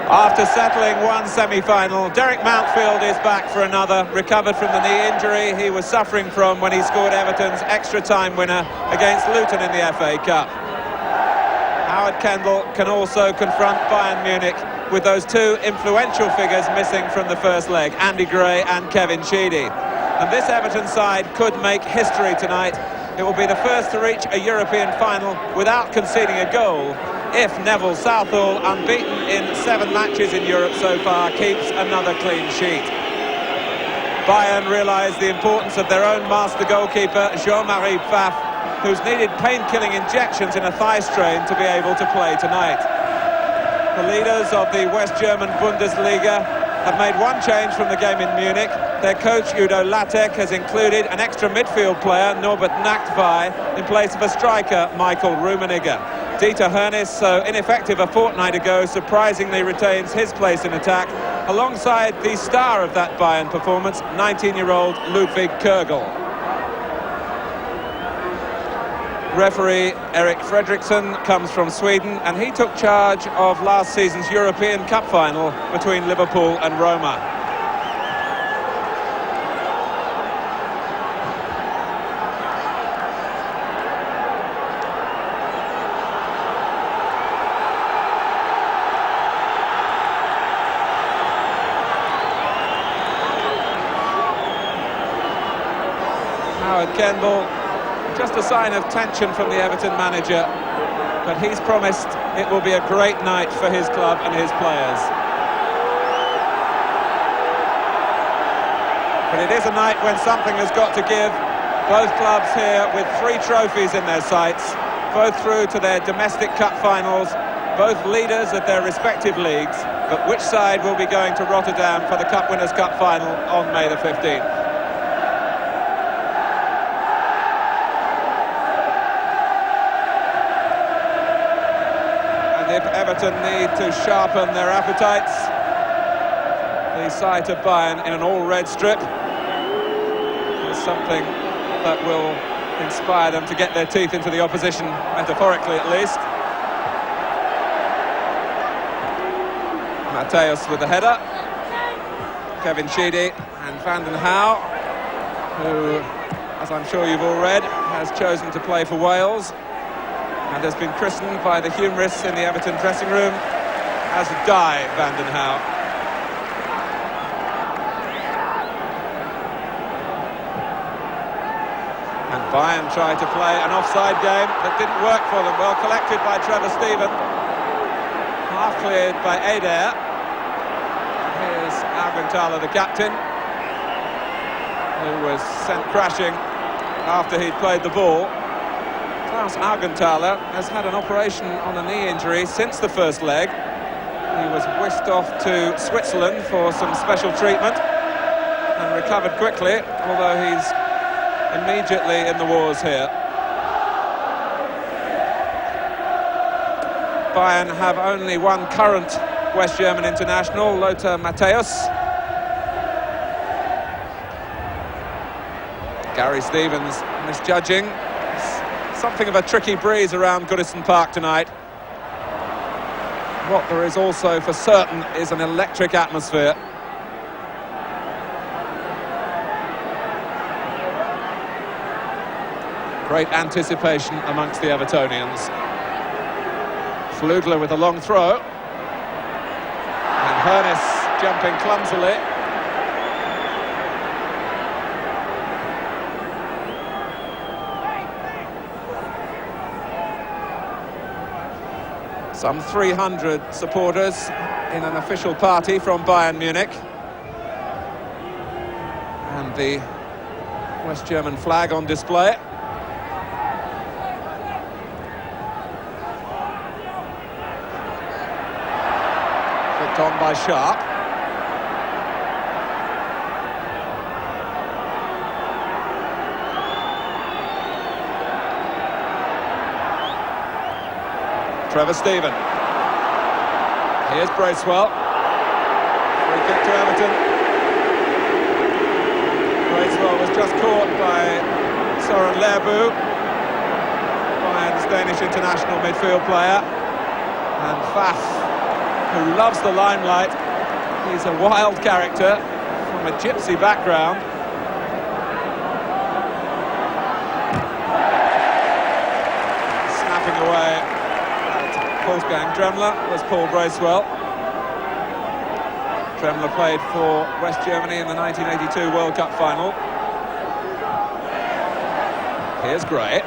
After settling one semi-final, Derek Mountfield is back for another, recovered from the knee injury he was suffering from when he scored Everton's extra-time winner against Luton in the FA Cup. Howard Kendall can also confront Bayern Munich with those two influential figures missing from the first leg, Andy Gray and Kevin Sheedy. And this Everton side could make history tonight. It will be the first to reach a European final without conceding a goal if Neville Southall, unbeaten in 7 matches in Europe so far, keeps another clean sheet. Bayern realise the importance of their own master goalkeeper, Jean-Marie Pfaff, who's needed pain-killing injections in a thigh strain to be able to play tonight. The leaders of the West German Bundesliga have made one change from the game in Munich. Their coach, Udo Lattek, has included an extra midfield player, Norbert Nachtwey, in place of a striker, Michael Rummenigge. Dieter Hoeneß, so ineffective a fortnight ago, surprisingly retains his place in attack, alongside the star of that Bayern performance, 19-year-old Ludwig Kögel. Referee Erik Fredriksson comes from Sweden, and he took charge of last season's European Cup final between Liverpool and Roma. Howard Kendall, just a sign of tension from the Everton manager, but he's promised it will be a great night for his club and his players. But it is a night when something has got to give. Both clubs here with 3 trophies in their sights, both through to their domestic cup finals, both leaders of their respective leagues. But which side will be going to Rotterdam for the Cup Winners' Cup final on May the 15th? If Everton need to sharpen their appetites, the sight of Bayern in an all-red strip is something that will inspire them to get their teeth into the opposition, metaphorically at least. Mateus with the header. Kevin Sheedy and Van den Hauwe, who, as I'm sure you've all read, has chosen to play for Wales and has been christened by the humorists in the Everton dressing room as Die Van den Hauwe. And Bayern tried to play an offside game that didn't work for them. Well collected by Trevor Steven, half cleared by Adair. Here's Augenthaler, the captain, who was sent crashing after he'd played the ball. Klaus Augenthaler has had an operation on a knee injury since the first leg. He was whisked off to Switzerland for some special treatment and recovered quickly, although he's immediately in the wars here. Bayern have only one current West German international, Lothar Matthäus. Gary Stevens misjudging. Something of a tricky breeze around Goodison Park tonight. What there is also for certain is an electric atmosphere. Great anticipation amongst the Evertonians. Flugler with a long throw. And Hoeneß jumping clumsily. Some 300 supporters in an official party from Bayern Munich. And the West German flag on display. Flicked on by Sharp. Trevor Steven. Here's Bracewell. Free kick to Everton. Bracewell was just caught by Søren Lerbu, Bayern's Danish international midfield player. And Pfaff who loves the limelight. He's a wild character from a gypsy background. Snapping away at Wolfgang Dremmler was Paul Bracewell. Dremmler played for West Germany in the 1982 World Cup final. Here's Gray.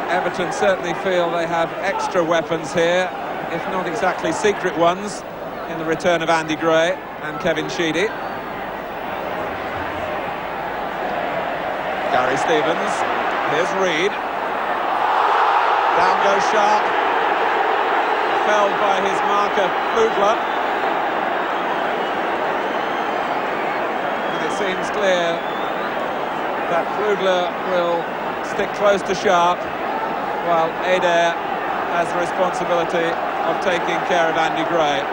Everton certainly feel they have extra weapons here, if not exactly secret ones, in the return of Andy Gray and Kevin Sheedy. Gary Stevens. Here's Reed. Down goes Sharp. Felled by his marker, Flugler. And it seems clear that Flugler will stick close to Sharp, while Adair has the responsibility of taking care of Andy Gray.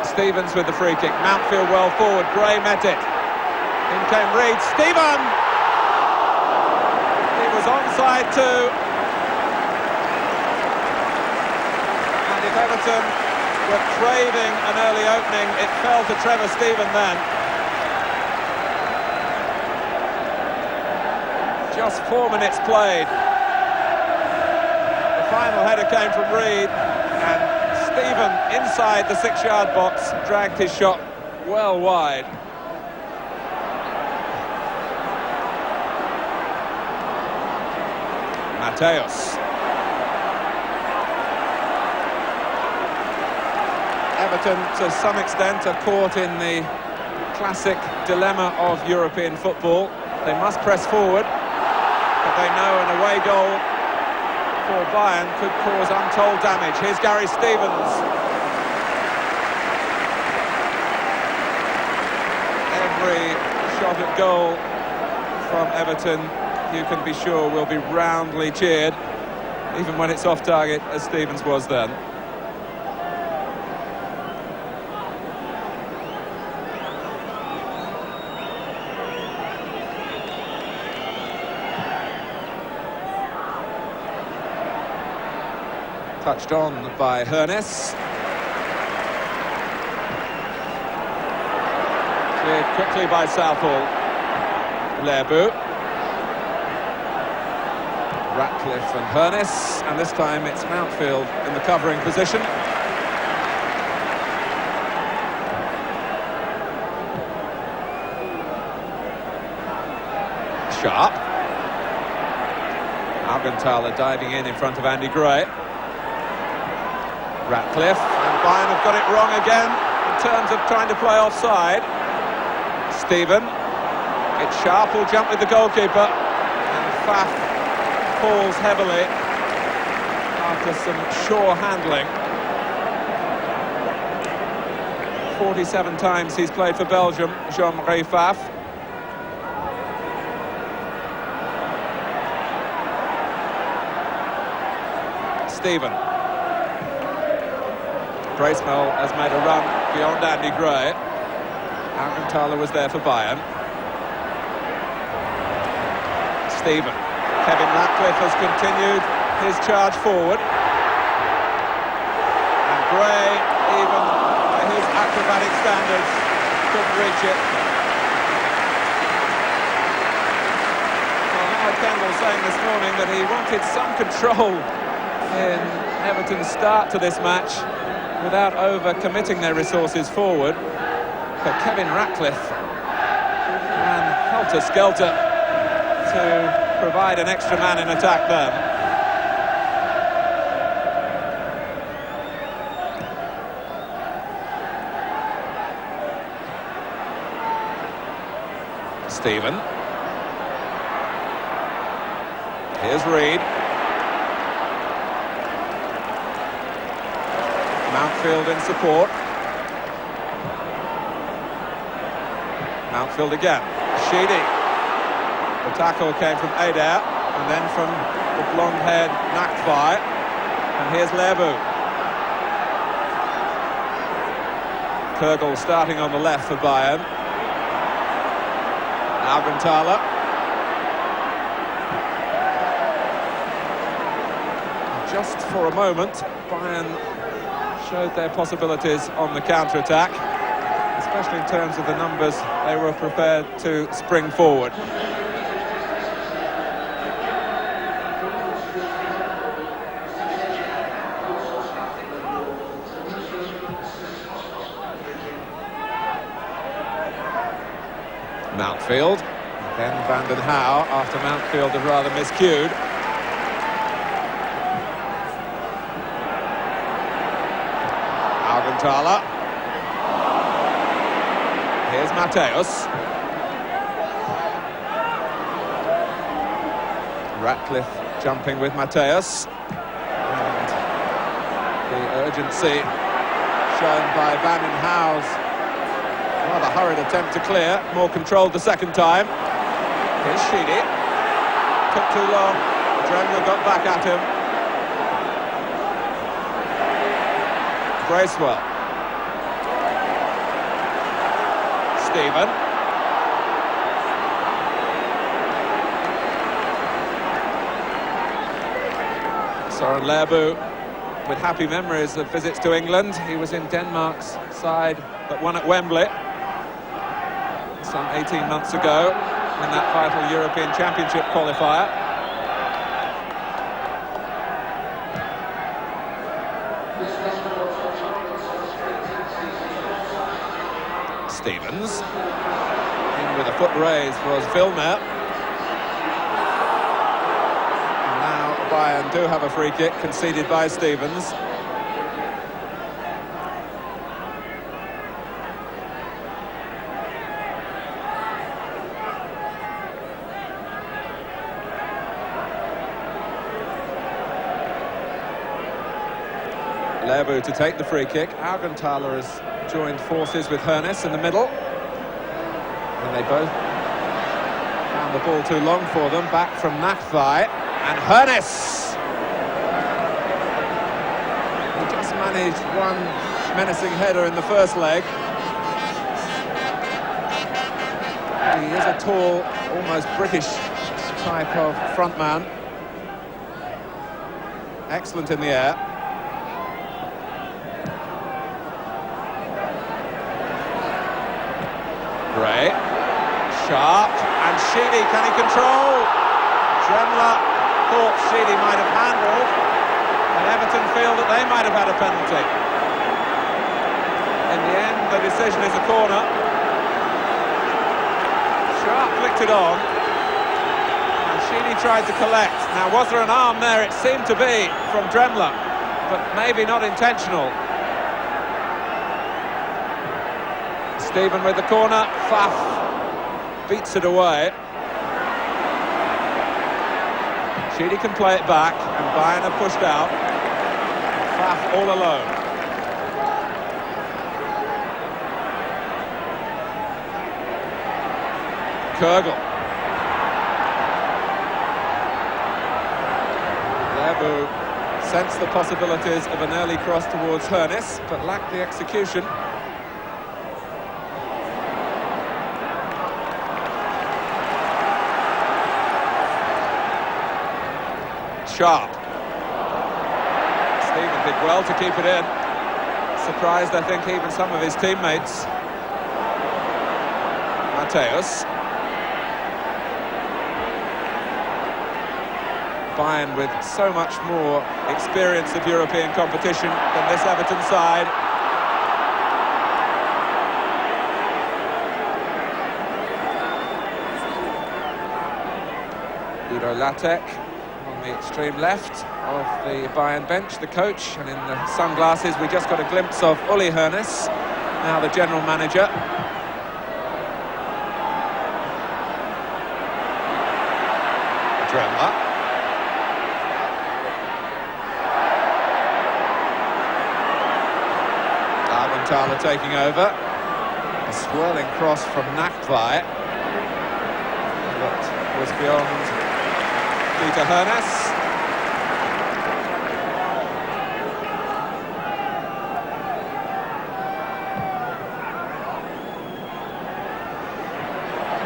Stevens with the free kick. Mountfield well forward. Gray met it. In came Reed. Stephen! He was onside too. And if Everton were craving an early opening, it fell to Trevor Stephen then. Just 4 minutes played. Final header came from Reed, and Stephen inside the 6-yard box dragged his shot well wide. Mateus. Everton to some extent are caught in the classic dilemma of European football. They must press forward, but they know an away goal for Bayern could cause untold damage. Here's Gary Stevens. Every shot at goal from Everton, you can be sure, will be roundly cheered, even when it's off target, as Stevens was then. Touched on by Hernes. Cleared quickly by Southall. Lerbu. Ratcliffe and Hernes, and this time it's Mountfield in the covering position. Sharp. Augenthaler diving in front of Andy Gray. Ratcliffe, and Bayern have got it wrong again in terms of trying to play offside. Stephen. It's Sharp who'll jump with the goalkeeper, and Faf falls heavily after some sure handling. 47 times he's played for Belgium, Jean-Marie Faf. Stephen. Bracewell has made a run beyond Andy Gray. Augenthaler was there for Bayern. Stephen. Kevin Ratcliffe has continued his charge forward. And Gray, even by his acrobatic standards, couldn't reach it. Well, Howard Kendall saying this morning that he wanted some control in Everton's start to this match without over-committing their resources forward. But Kevin Ratcliffe ran helter-skelter to provide an extra man in attack there. Stephen. Here's Reed. Mountfield in support. Mountfield again. Sheedy. The tackle came from Adair, and then from the blonde-haired Nakvai. And here's Lerbu. Kurgel starting on the left for Bayern. Augenthaler. just for a moment, Bayern showed their possibilities on the counter-attack, especially in terms of the numbers they were prepared to spring forward. Mountfield, then Van den Hauwe, after Mountfield had rather miscued. Augenthaler. Here's Matthäus. Ratcliffe jumping with Matthäus. And the urgency shown by Van den Hauwe's rather hurried attempt to clear, more controlled the second time. Here's Sheedy. Took too long. Dremler got back at him. Bracewell. Stephen. Søren Lerbu with happy memories of visits to England. He was in Denmark's side that won at Wembley some 18 months ago in that vital European Championship qualifier. Stevens. In with a foot raised was Vilmer. And now Bayern do have a free kick conceded by Stevens. Lerbu to take the free kick. Augenthaler has joined forces with Hoeneß in the middle. And they both found the ball too long for them. Back from Nachtwey. And Hoeneß! He just managed one menacing header in the first leg. He is a tall, almost British type of frontman. Excellent in the air. Gray, sharp, and Sheedy, can he control? Dremler thought Sheedy might have handled, and Everton feel that they might have had a penalty. In the end, the decision is a corner. Sharp flicked it on, and Sheedy tried to collect. Now, was there an arm there? It seemed to be from Dremler, but maybe not intentional. Stephen with the corner, Pfaff beats it away. Sheedy can play it back, and Bayern are pushed out. Pfaff all alone. Kürgel. Lerbu sensed the possibilities of an early cross towards Hoeneß, but lacked the execution. Sharp. Stephen did well to keep it in. Surprised, I think, even some of his teammates. Matthäus. Bayern with so much more experience of European competition than this Everton side. Udo Lattek on the extreme left of the Bayern bench, the coach, and in the sunglasses we just got a glimpse of Uli Hoeneß, now the general manager. Dremler. Augenthaler taking over. A swirling cross from Nachtwey. That was beyond Peter Hoeneß.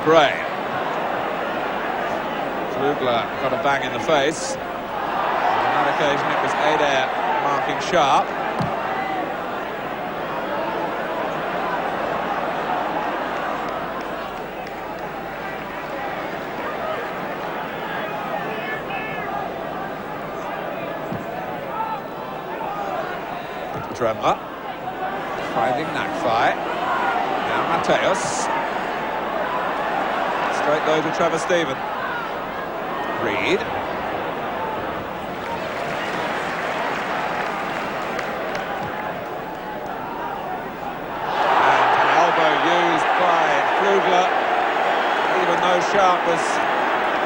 Gray. Flugler got a bang in the face. Another occasion it was Adair marking Sharp. Dremler finding Nakfai. Now Mateus. Straight though to Trevor Stephen. Reed. And an elbow used by Flugler, even though Sharp was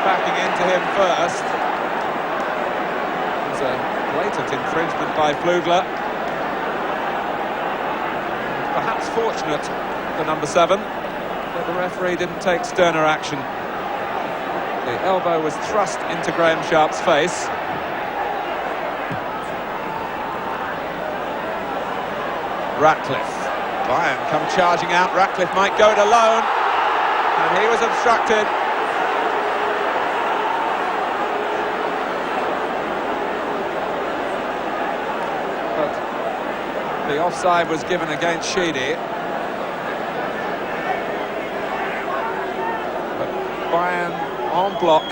backing into him first. It was a blatant infringement by Flugler. Perhaps fortunate for number 7 that the referee didn't take sterner action. The elbow was thrust into Graham Sharp's face. Ratcliffe. Bayern come charging out. Ratcliffe might go it alone. And he was obstructed. The offside was given against Sheedy. But Bayern, en bloc,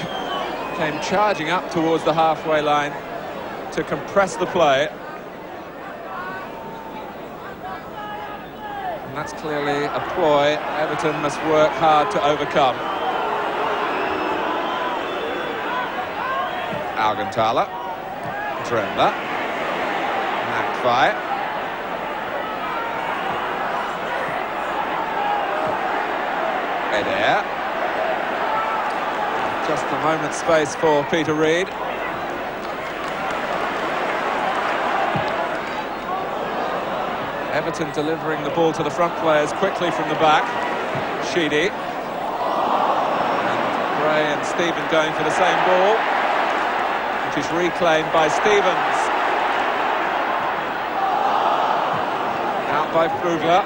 came charging up towards the halfway line to compress the play. And that's clearly a ploy Everton must work hard to overcome. Augenthaler. Dremler. Nakfai. Adair. Just a moment's space for Peter Reid. Everton delivering the ball to the front players quickly from the back. Sheedy. And Gray and Stephen going for the same ball, which is reclaimed by Stevens. Out by Flugler.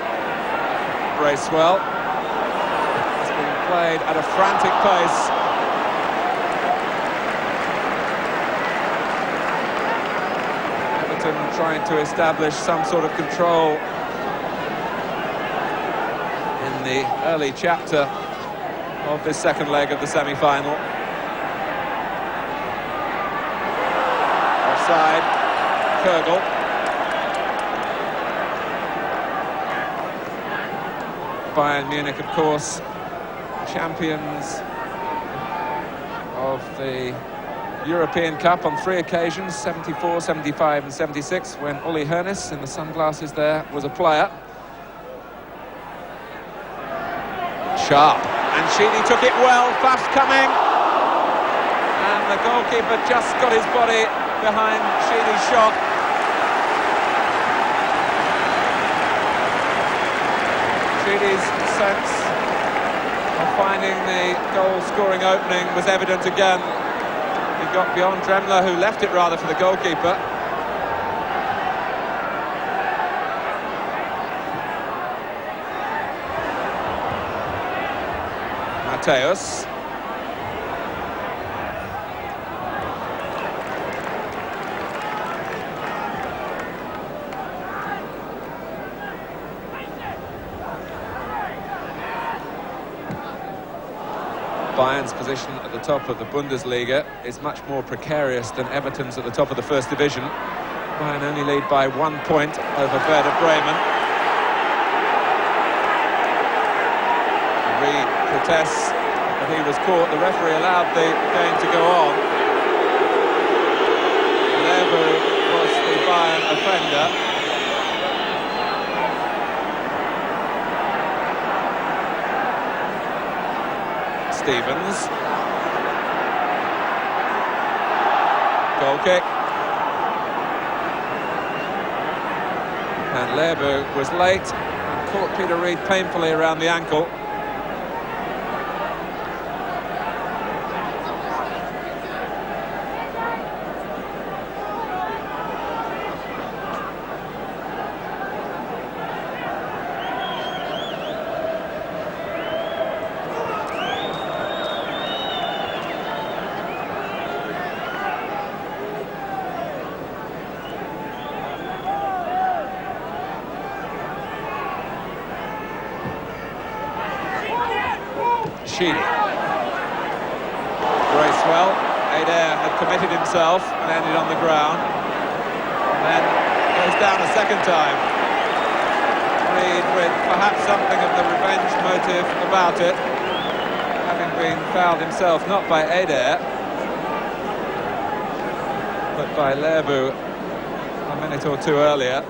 Bracewell. Played at a frantic pace. Everton trying to establish some sort of control in the early chapter of this second leg of the semi-final. Offside, Kürgel. Bayern Munich, of course, champions of the European Cup on 3 occasions, 74, 75 and 76, when Uli Hoeneß, in the sunglasses there, was a player. Sharp, and Sheedy took it well, fast coming, and the goalkeeper just got his body behind Sheedy's shot. Sheedy's sense of finding the goal-scoring opening was evident again. He got beyond Dremler, who left it rather for the goalkeeper. Mateus. Bayern's position at the top of the Bundesliga is much more precarious than Everton's at the top of the First Division. Bayern only lead by 1 point over Werder Bremen. Reid protests that he was caught. The referee allowed the game to go on. Lever was the Bayern offender. Stevens. Goal kick. And Lever was late and caught Peter Reid painfully around the ankle. Sheedy. Gracewell. Adair had committed himself and ended on the ground. And then goes down a second time. Reed with perhaps something of the revenge motive about it, having been fouled himself, not by Adair, but by Lerbu a minute or two earlier.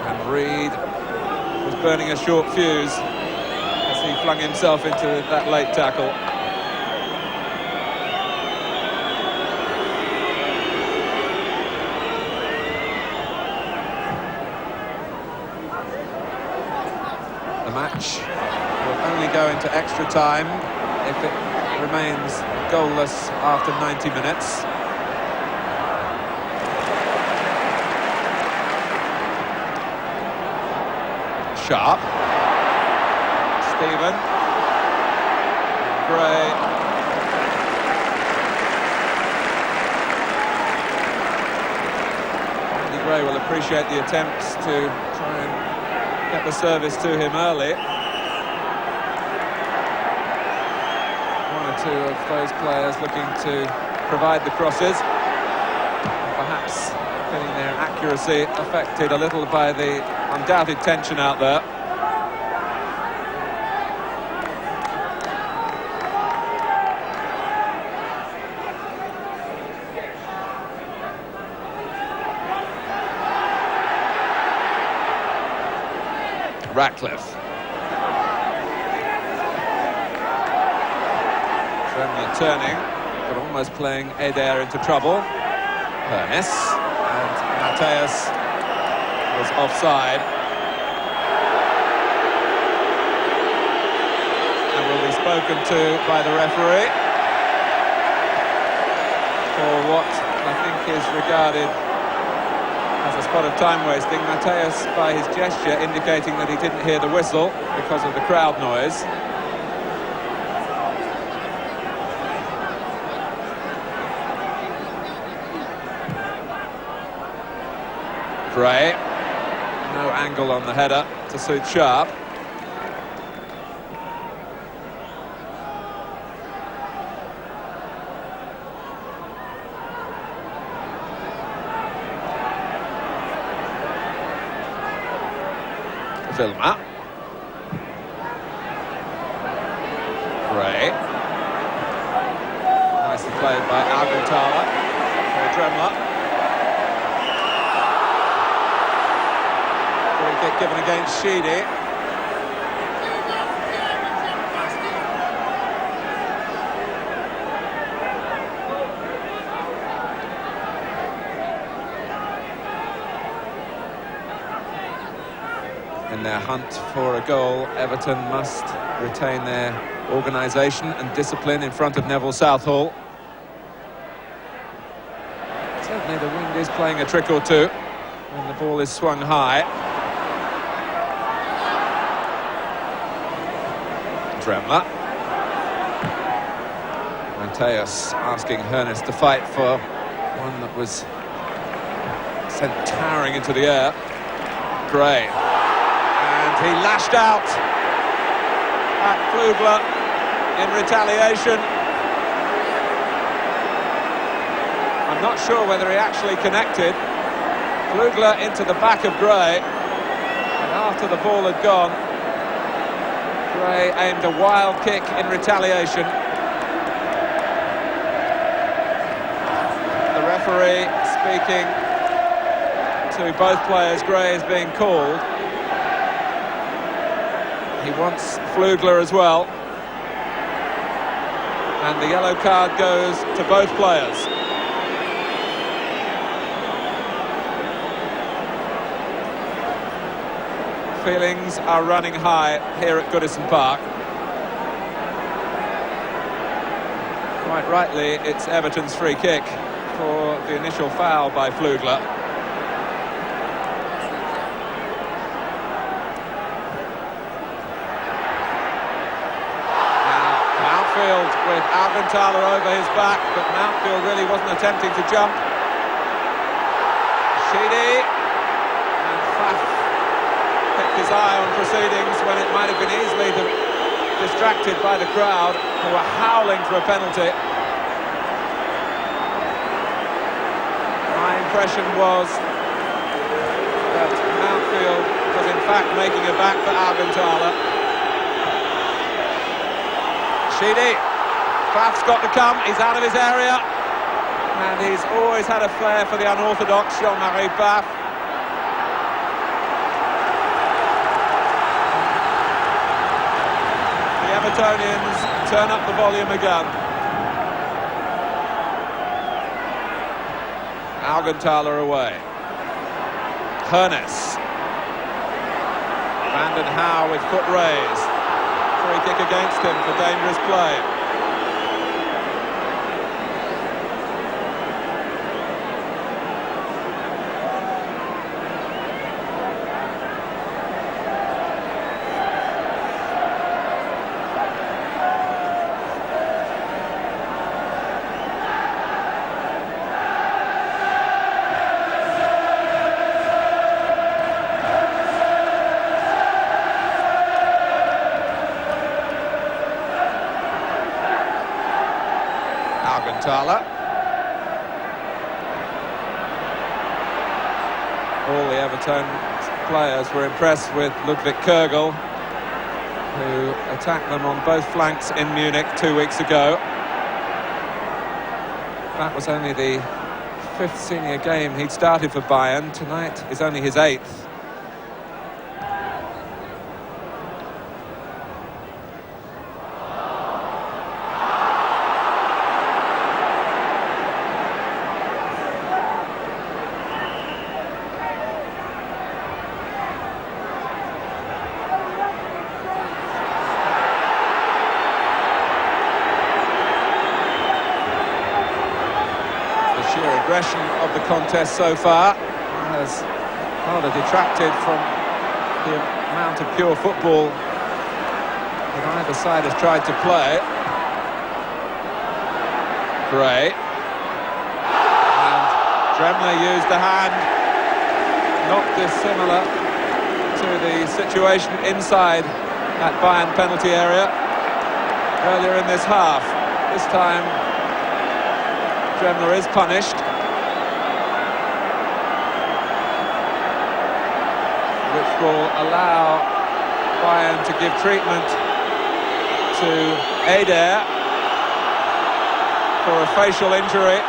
And Reed was burning a short fuse as he flung himself into that late tackle. The match will only go into extra time if it remains goalless after 90 minutes. Sharp. Stephen. Gray. Andy Gray will appreciate the attempts to try and get the service to him early. One or two of those players looking to provide the crosses, and perhaps getting their accuracy affected a little by the undoubted tension out there. Ratcliffe. Tremler turning, but almost playing Adair into trouble. Hernes, and Mateus was offside. And will be spoken to by the referee for what I think is regarded as a spot of time wasting. Mateus, by his gesture, indicating that he didn't hear the whistle because of the crowd noise. Gray, no angle on the header to suit Sharp. Vilma. Gray. Nicely played by Alcantara for Dremler. Free kick given against Sheedy. In their hunt for a goal, Everton must retain their organisation and discipline in front of Neville Southall. Certainly the wind is playing a trick or two when the ball is swung high. Dremler. Mateus asking Hernes to fight for one that was sent towering into the air. Gray. He lashed out at Flugler in retaliation. I'm not sure whether he actually connected. Flugler into the back of Gray, and after the ball had gone, Gray aimed a wild kick in retaliation. The referee speaking to both players. Gray is being called. He wants Flugler as well. And the yellow card goes to both players. Feelings are running high here at Goodison Park. Quite rightly, it's Everton's free kick for the initial foul by Flugler. With Alcantara over his back, but Mountfield really wasn't attempting to jump. Sheedy, and Faf picked his his eye on proceedings when it might have been easily distracted by the crowd, who were howling for a penalty. My impression was that Mountfield was in fact making a back for Augenthaler. Sheedy, Faf's got to come, he's out of his area, and he's always had a flair for the unorthodox, Jean-Marie Pfaff. The Evertonians turn up the volume again. Augenthaler away. Hernes. Vanden Hauwe with foot raised. Free kick against him for dangerous play. Augenthaler. All the Everton players were impressed with Ludwig Kögel, who attacked them on both flanks in Munich 2 weeks ago. That was only the 5th senior game he'd started for Bayern. Tonight is only his 8th. Aggression of the contest so far has rather detracted from the amount of pure football that either side has tried to play. Gray. And Dremler used the hand, not dissimilar to the situation inside that Bayern penalty area earlier in this half. This time Dremler is punished. Which will allow Bayern to give treatment to Eder for a facial injury.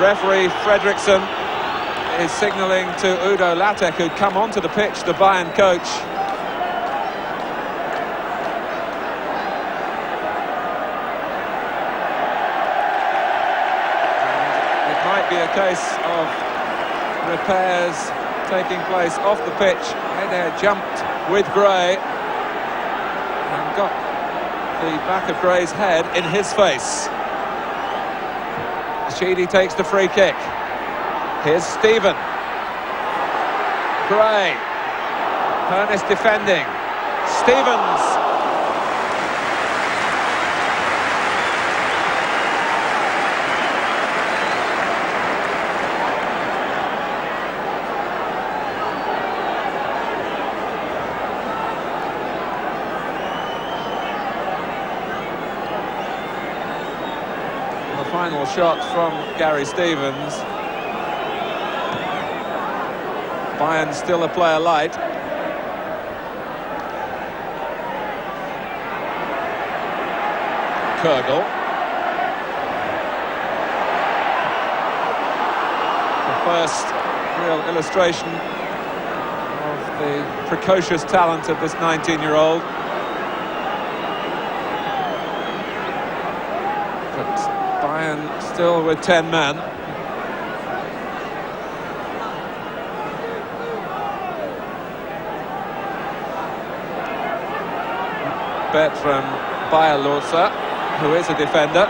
Referee Fredriksson is signalling to Udo Lattek, who'd come onto the pitch, the Bayern coach. Be a case of repairs taking place off the pitch. Eder jumped with Gray and got the back of Gray's head in his face. Sheedy takes the free kick. Here's Stephen. Gray. Hernes defending. Stevens. Final shot from Gary Stevens. Bayern still a player light. Kögel. The first real illustration of the precocious talent of this 19-year-old. Bayern still with 10 men. Bertram Bayerlotzer, who is a defender,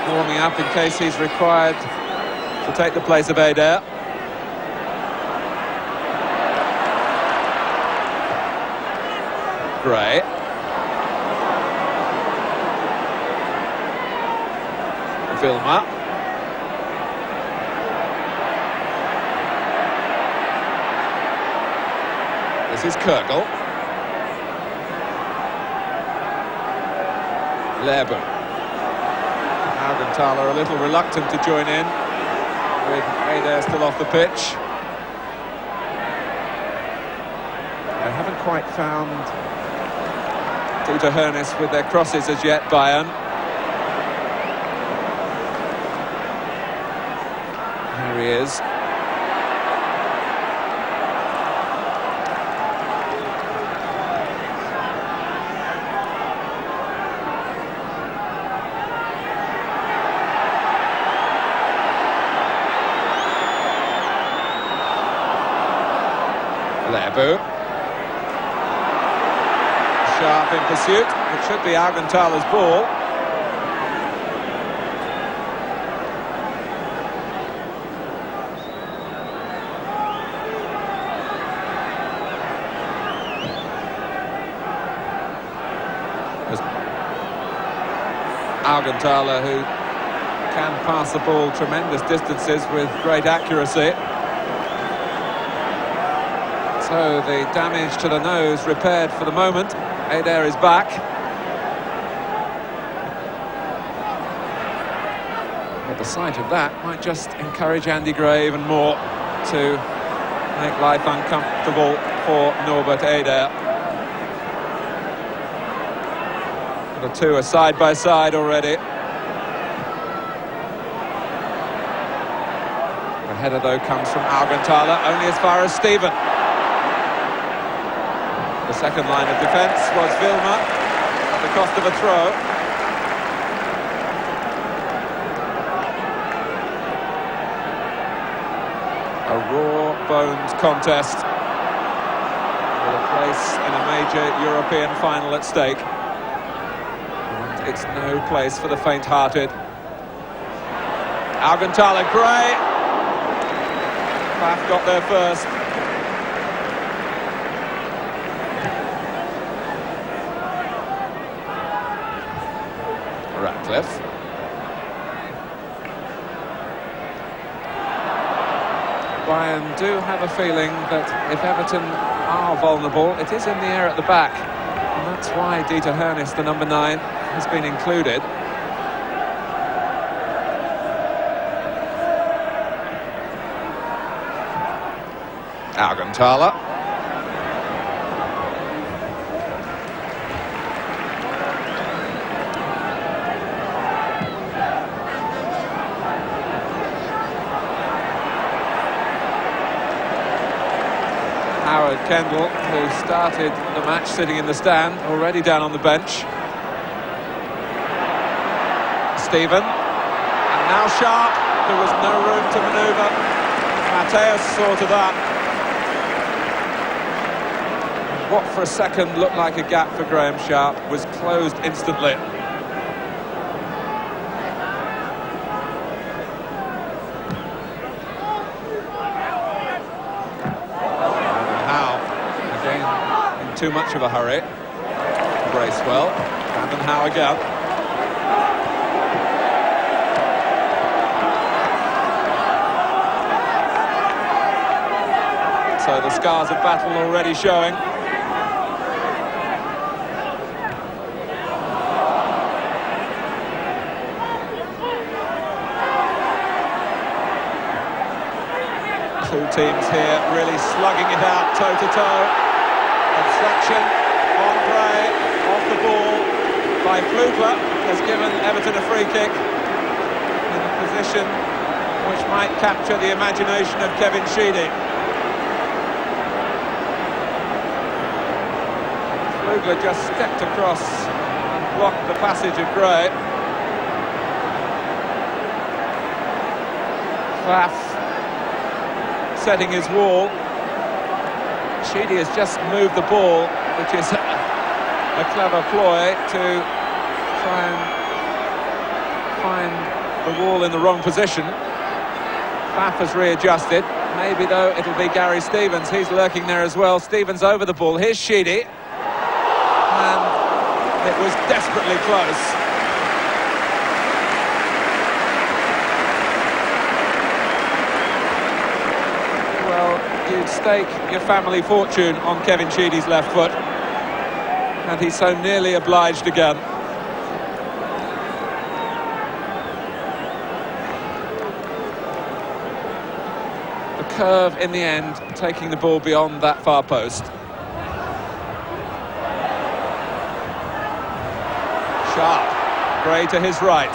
warming up in case he's required to take the place of Eder. Gray. Vilma. This is Kirkle. Lebu. Augenthaler a little reluctant to join in, with Adair still off the pitch. They haven't quite found Dieter Hoeneß with their crosses as yet, Bayern. Here he is. Lebu. Sharp in pursuit. It should be Augenthaler's ball. There's Augenthaler, who can pass the ball tremendous distances with great accuracy. So the damage to the nose repaired for the moment. Adair is back. But the sight of that might just encourage Andy Gray even more to make life uncomfortable for Norbert Adair. The two are side by side already. The header, though, comes from Augenthaler, only as far as Steven. The second line of defence was Vilma at the cost of a throw. A raw-boned contest with a place in a major European final at stake. And it's no place for the faint-hearted. Augenthaler, Gray. Bath got there first. Ratcliffe. Bayern do have a feeling that if Everton are vulnerable, it is in the air at the back. And that's why Dieter Hoeneß, the number 9, has been included. Augenthaler. Kendall, who started the match sitting in the stand, already down on the bench. Steven, and now Sharp. There was no room to manoeuvre. Mateus saw to that. What for a second looked like a gap for Graham Sharp was closed instantly. Too much of a hurry. Bracewell, Brandon Howe again. So the scars of battle already showing. Two teams here really slugging it out toe-to-toe. Obstruction on Gray, off the ball by Flugler, has given Everton a free kick in a position which might capture the imagination of Kevin Sheedy. Flugler just stepped across and blocked the passage of Gray. Faf setting his wall. Sheedy has just moved the ball, which is a clever ploy to try and find the wall in the wrong position. Faf has readjusted. Maybe, though, it'll be Gary Stevens. He's lurking there as well. Stevens over the ball. Here's Sheedy. And it was desperately close. You'd stake your family fortune on Kevin Sheedy's left foot, and he's so nearly obliged again. The curve in the end, taking the ball beyond that far post. Sharp, Gray to his right,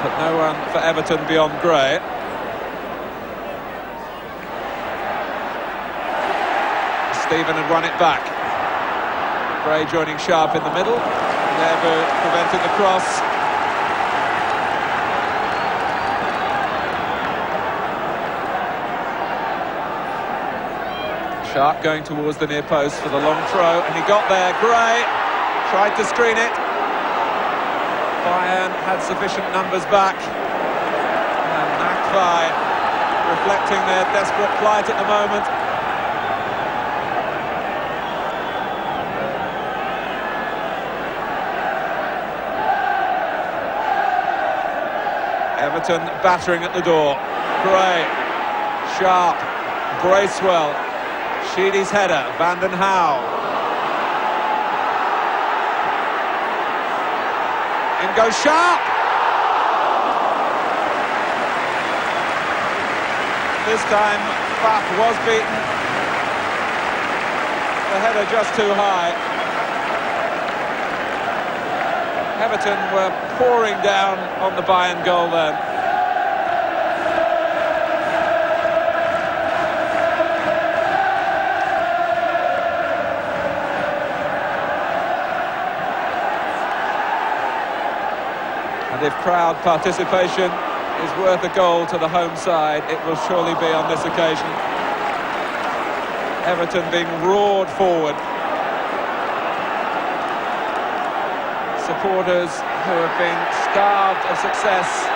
but no one for Everton beyond Gray. Stephen had won it back. Gray joining Sharp in the middle. Lever preventing the cross. Sharp going towards the near post for the long throw, and he got there. Gray tried to screen it. Bayern had sufficient numbers back. And McVie reflecting their desperate plight at the moment. Everton battering at the door. Gray, Sharp, Bracewell, Sheedy's header, Vanden Hauwe. In goes Sharp! This time, Bath was beaten. The header just too high. Everton were pouring down on the Bayern goal then. And if crowd participation is worth a goal to the home side, it will surely be on this occasion. Everton being roared forward. Supporters who have been starved of success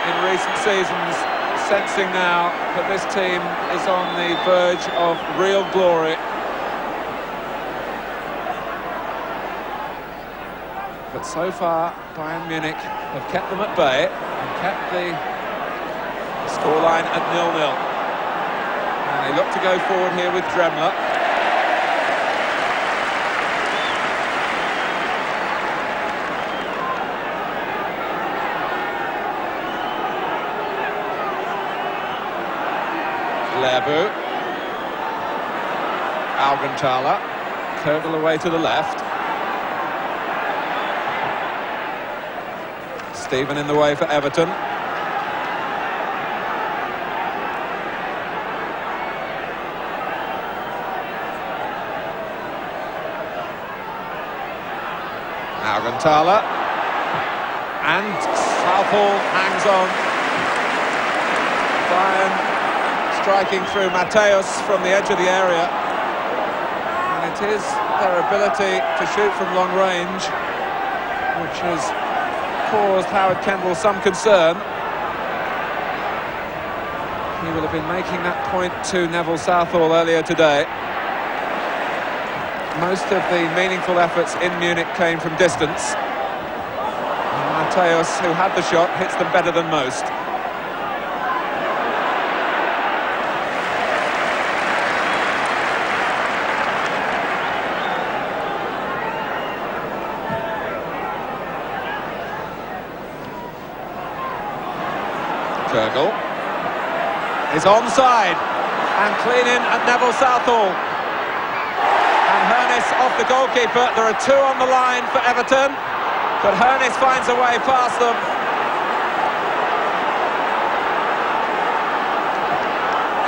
in recent seasons, sensing now that this team is on the verge of real glory. But so far, Bayern Munich have kept them at bay and kept the scoreline at 0-0. And they look to go forward here with Dremler. Lebu, Alcantara, Kogel away to the left. Stephen in the way for Everton. Alcantara, and Southall hangs on. Bayern striking through Mateus from the edge of the area, and it is their ability to shoot from long range which has caused Howard Kendall some concern. He will have been making that point to Neville Southall earlier today. Most of the meaningful efforts in Munich came from distance. Mateus, who had the shot, hits them better than most. Kogel is onside and clean in at Neville Southall. And Hernes off the goalkeeper. There are two on the line for Everton, but Hernes finds a way past them.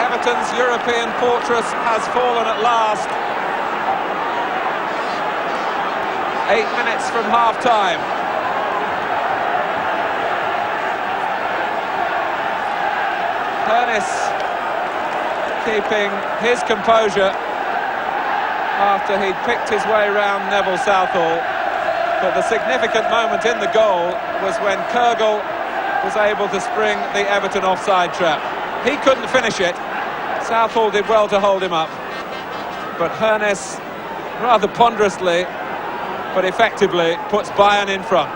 Everton's European fortress has fallen at last. 8 minutes from half-time. Hernes keeping his composure after he'd picked his way round Neville Southall. But the significant moment in the goal was when Kogel was able to spring the Everton offside trap. He couldn't finish it. Southall did well to hold him up. But Hernes, rather ponderously, but effectively, puts Bayern in front.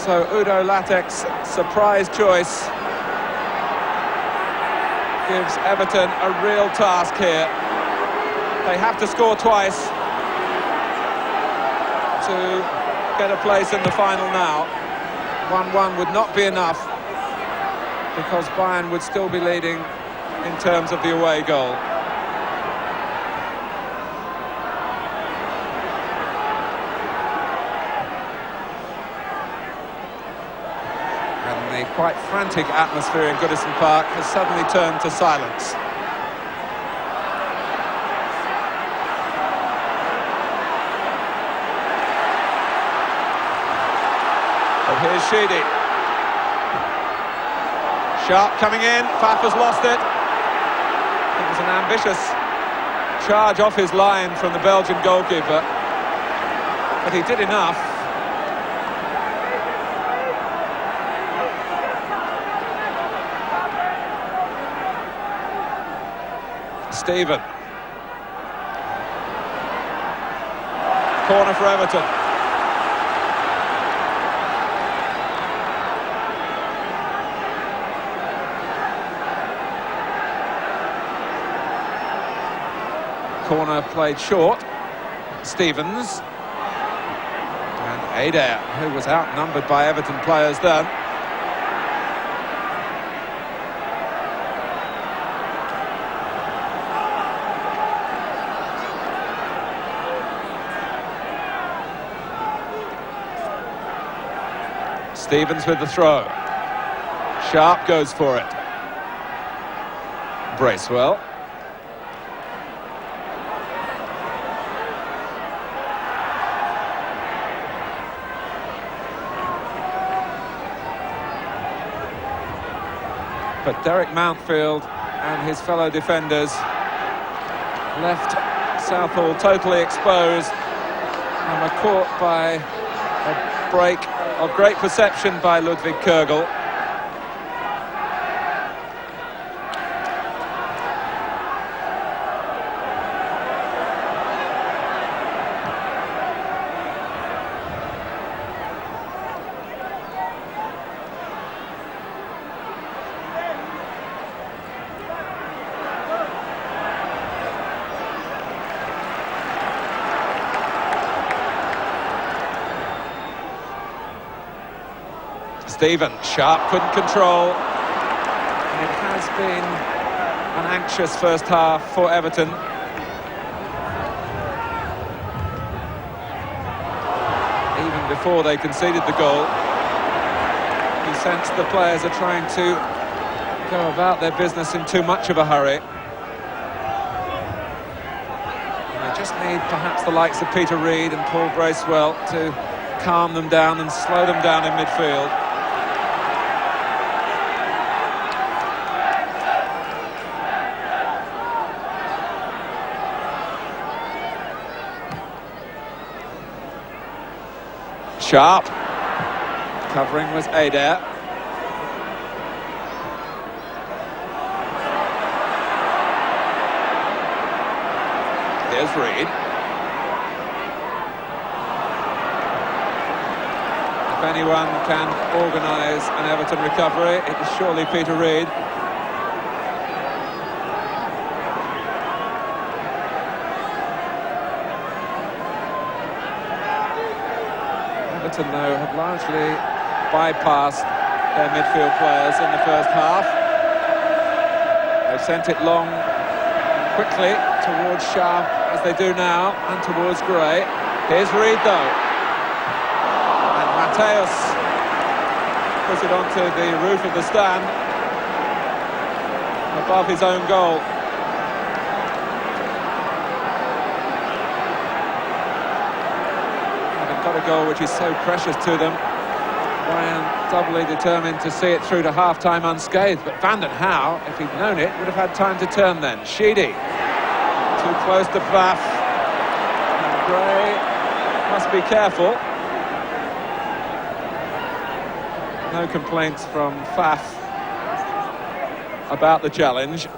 So Udo Lattek's surprise choice gives Everton a real task here. They have to score twice to get a place in the final now. 1-1 would not be enough, because Bayern would still be leading in terms of the away goal. And the quite frantic atmosphere in Goodison Park has suddenly turned to silence. But here's Sheedy. Sharp coming in, Faf has lost it. It was an ambitious charge off his line from the Belgian goalkeeper, but he did enough. Steven. Corner for Everton. Corner played short. Stevens. And Adair, who was outnumbered by Everton players then. Stevens with the throw. Sharp goes for it. Bracewell. But Derek Mountfield and his fellow defenders left Southall totally exposed and were caught by a break of great perception by Ludwig Kögel. Steven, Sharp couldn't control. It has been an anxious first half for Everton. Even before they conceded the goal, he sensed the players are trying to go about their business in too much of a hurry. And they just need perhaps the likes of Peter Reid and Paul Bracewell to calm them down and slow them down in midfield. Sharp. Covering was Adair. Here's Reid. If anyone can organise an Everton recovery, it is surely Peter Reid. Everton, though, have largely bypassed their midfield players in the first half. They've sent it long, quickly, towards Sharp, as they do now, and towards Gray. Here's Reid, though. And Mateus puts it onto the roof of the stand, above his own goal. Got a goal which is so precious to them. Bayern doubly determined to see it through to half-time unscathed, but Van den Hauwe, if he'd known it, would have had time to turn then. Sheedy, too close to Faf. And Gray must be careful. No complaints from Faf about the challenge.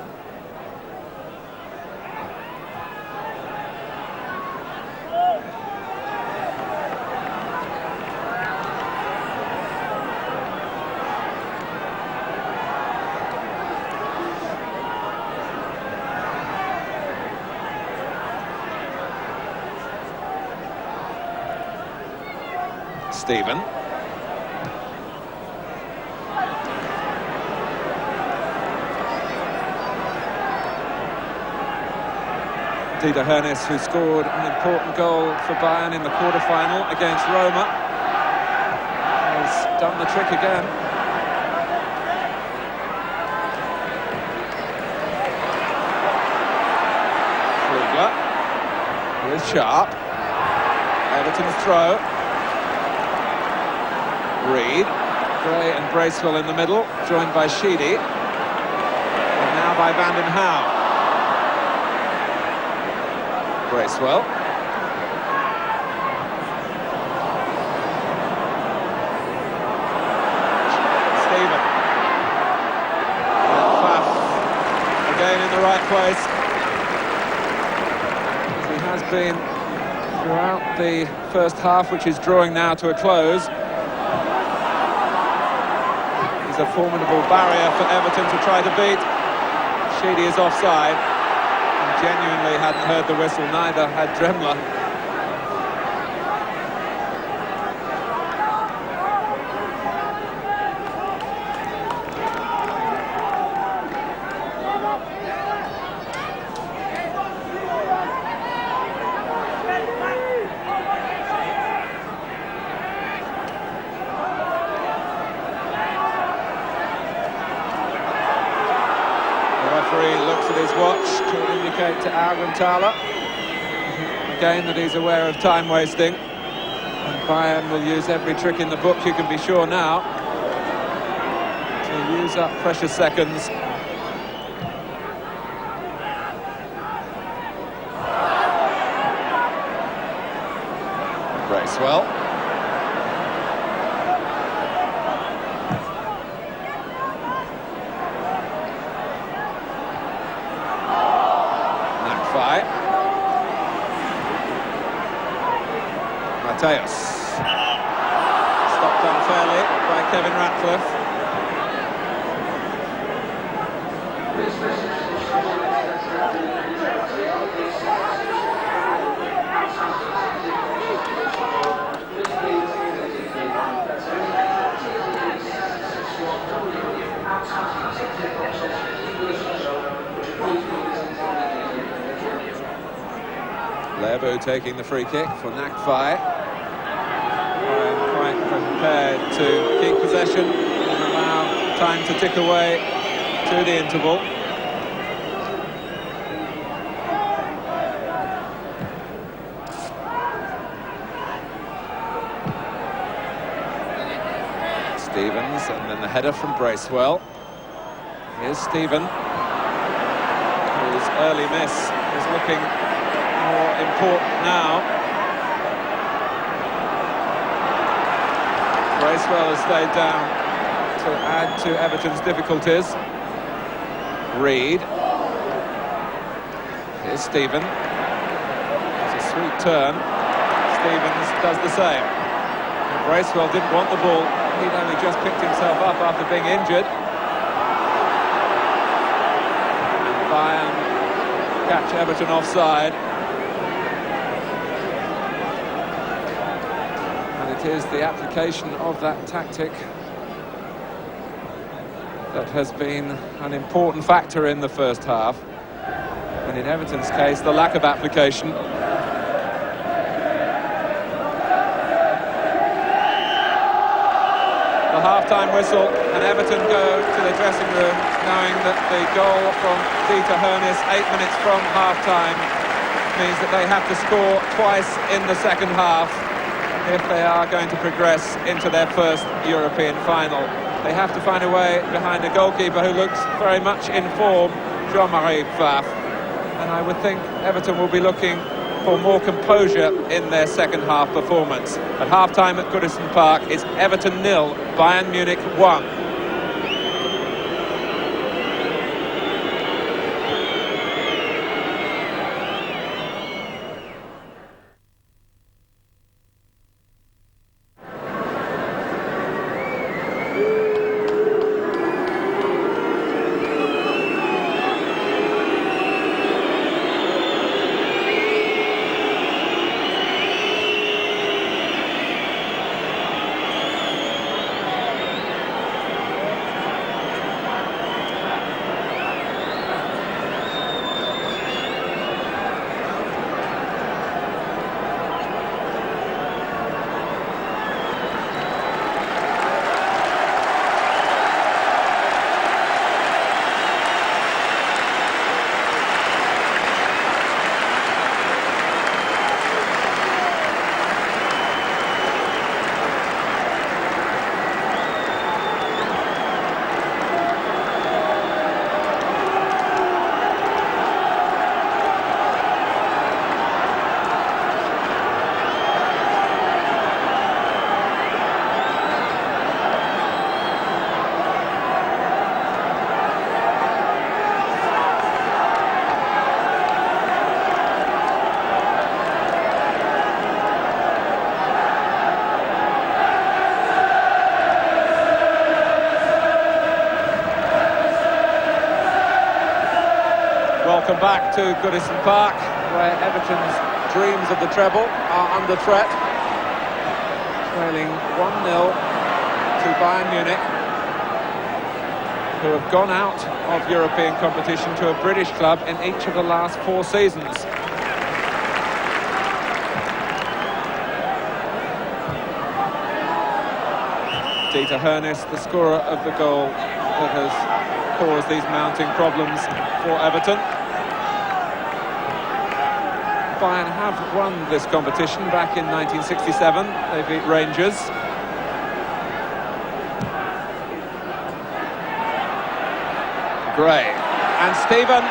Stephen. Dieter Hoeneß, who scored an important goal for Bayern in the quarter-final against Roma, has done the trick again. With Sharp. Everton's throw. Reed. Gray and Bracewell in the middle, joined by Sheedy. And now by Van den Hauwe. Bracewell. Stephen. And Pfaff again in the right place. Has been throughout the first half, which is drawing now to a close. He's a formidable barrier for Everton to try to beat. Sheedy is offside. And genuinely hadn't heard the whistle, neither had Dremler. Looks at his watch to indicate to Augenthaler again that he's aware of time wasting, and Bayern will use every trick in the book, you can be sure now, to use up precious seconds. Bracewell. Mateus. Stopped unfairly by Kevin Ratcliffe. Lebu taking the free kick for Nakfai. Quite prepared to keep possession and allow time to tick away to the interval. Stevens, and then the header from Bracewell. Here's Stephen, whose early miss is looking more important now. Bracewell has stayed down to add to Everton's difficulties. Reed. Here's Stephen. It's a sweet turn. Stevens does the same. And Bracewell didn't want the ball. He'd only just picked himself up after being injured. And Bayern catch Everton offside. It is the application of that tactic that has been an important factor in the first half, and in Everton's case, the lack of application. The half-time whistle, and Everton go to the dressing room knowing that the goal from Dieter Hoeneß 8 minutes from half-time means that they have to score twice in the second half if they are going to progress into their first European final. They have to find a way behind a goalkeeper who looks very much in form, Jean-Marie Pfaff. And I would think Everton will be looking for more composure in their second half performance. At half-time at Goodison Park, it's Everton 0, Bayern Munich 1. Welcome back to Goodison Park, where Everton's dreams of the treble are under threat. Trailing 1-0 to Bayern Munich, who have gone out of European competition to a British club in each of the last 4 seasons. Dieter Hoeneß, the scorer of the goal that has caused these mounting problems for Everton. Bayern have won this competition back in 1967. They beat Rangers. Gray and Steven.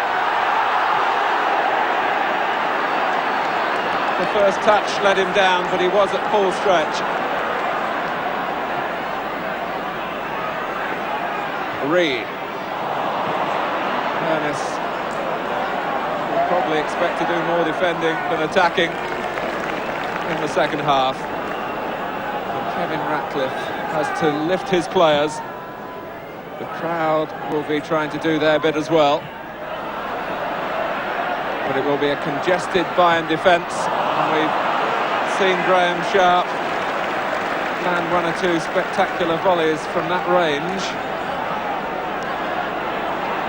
The first touch let him down, but he was at full stretch. Reed. Hoeneß will probably expect to do more defending than attacking in the second half. And Kevin Ratcliffe has to lift his players. The crowd will be trying to do their bit as well. But it will be a congested Bayern defence. And we've seen Graham Sharp land 1 or 2 spectacular volleys from that range.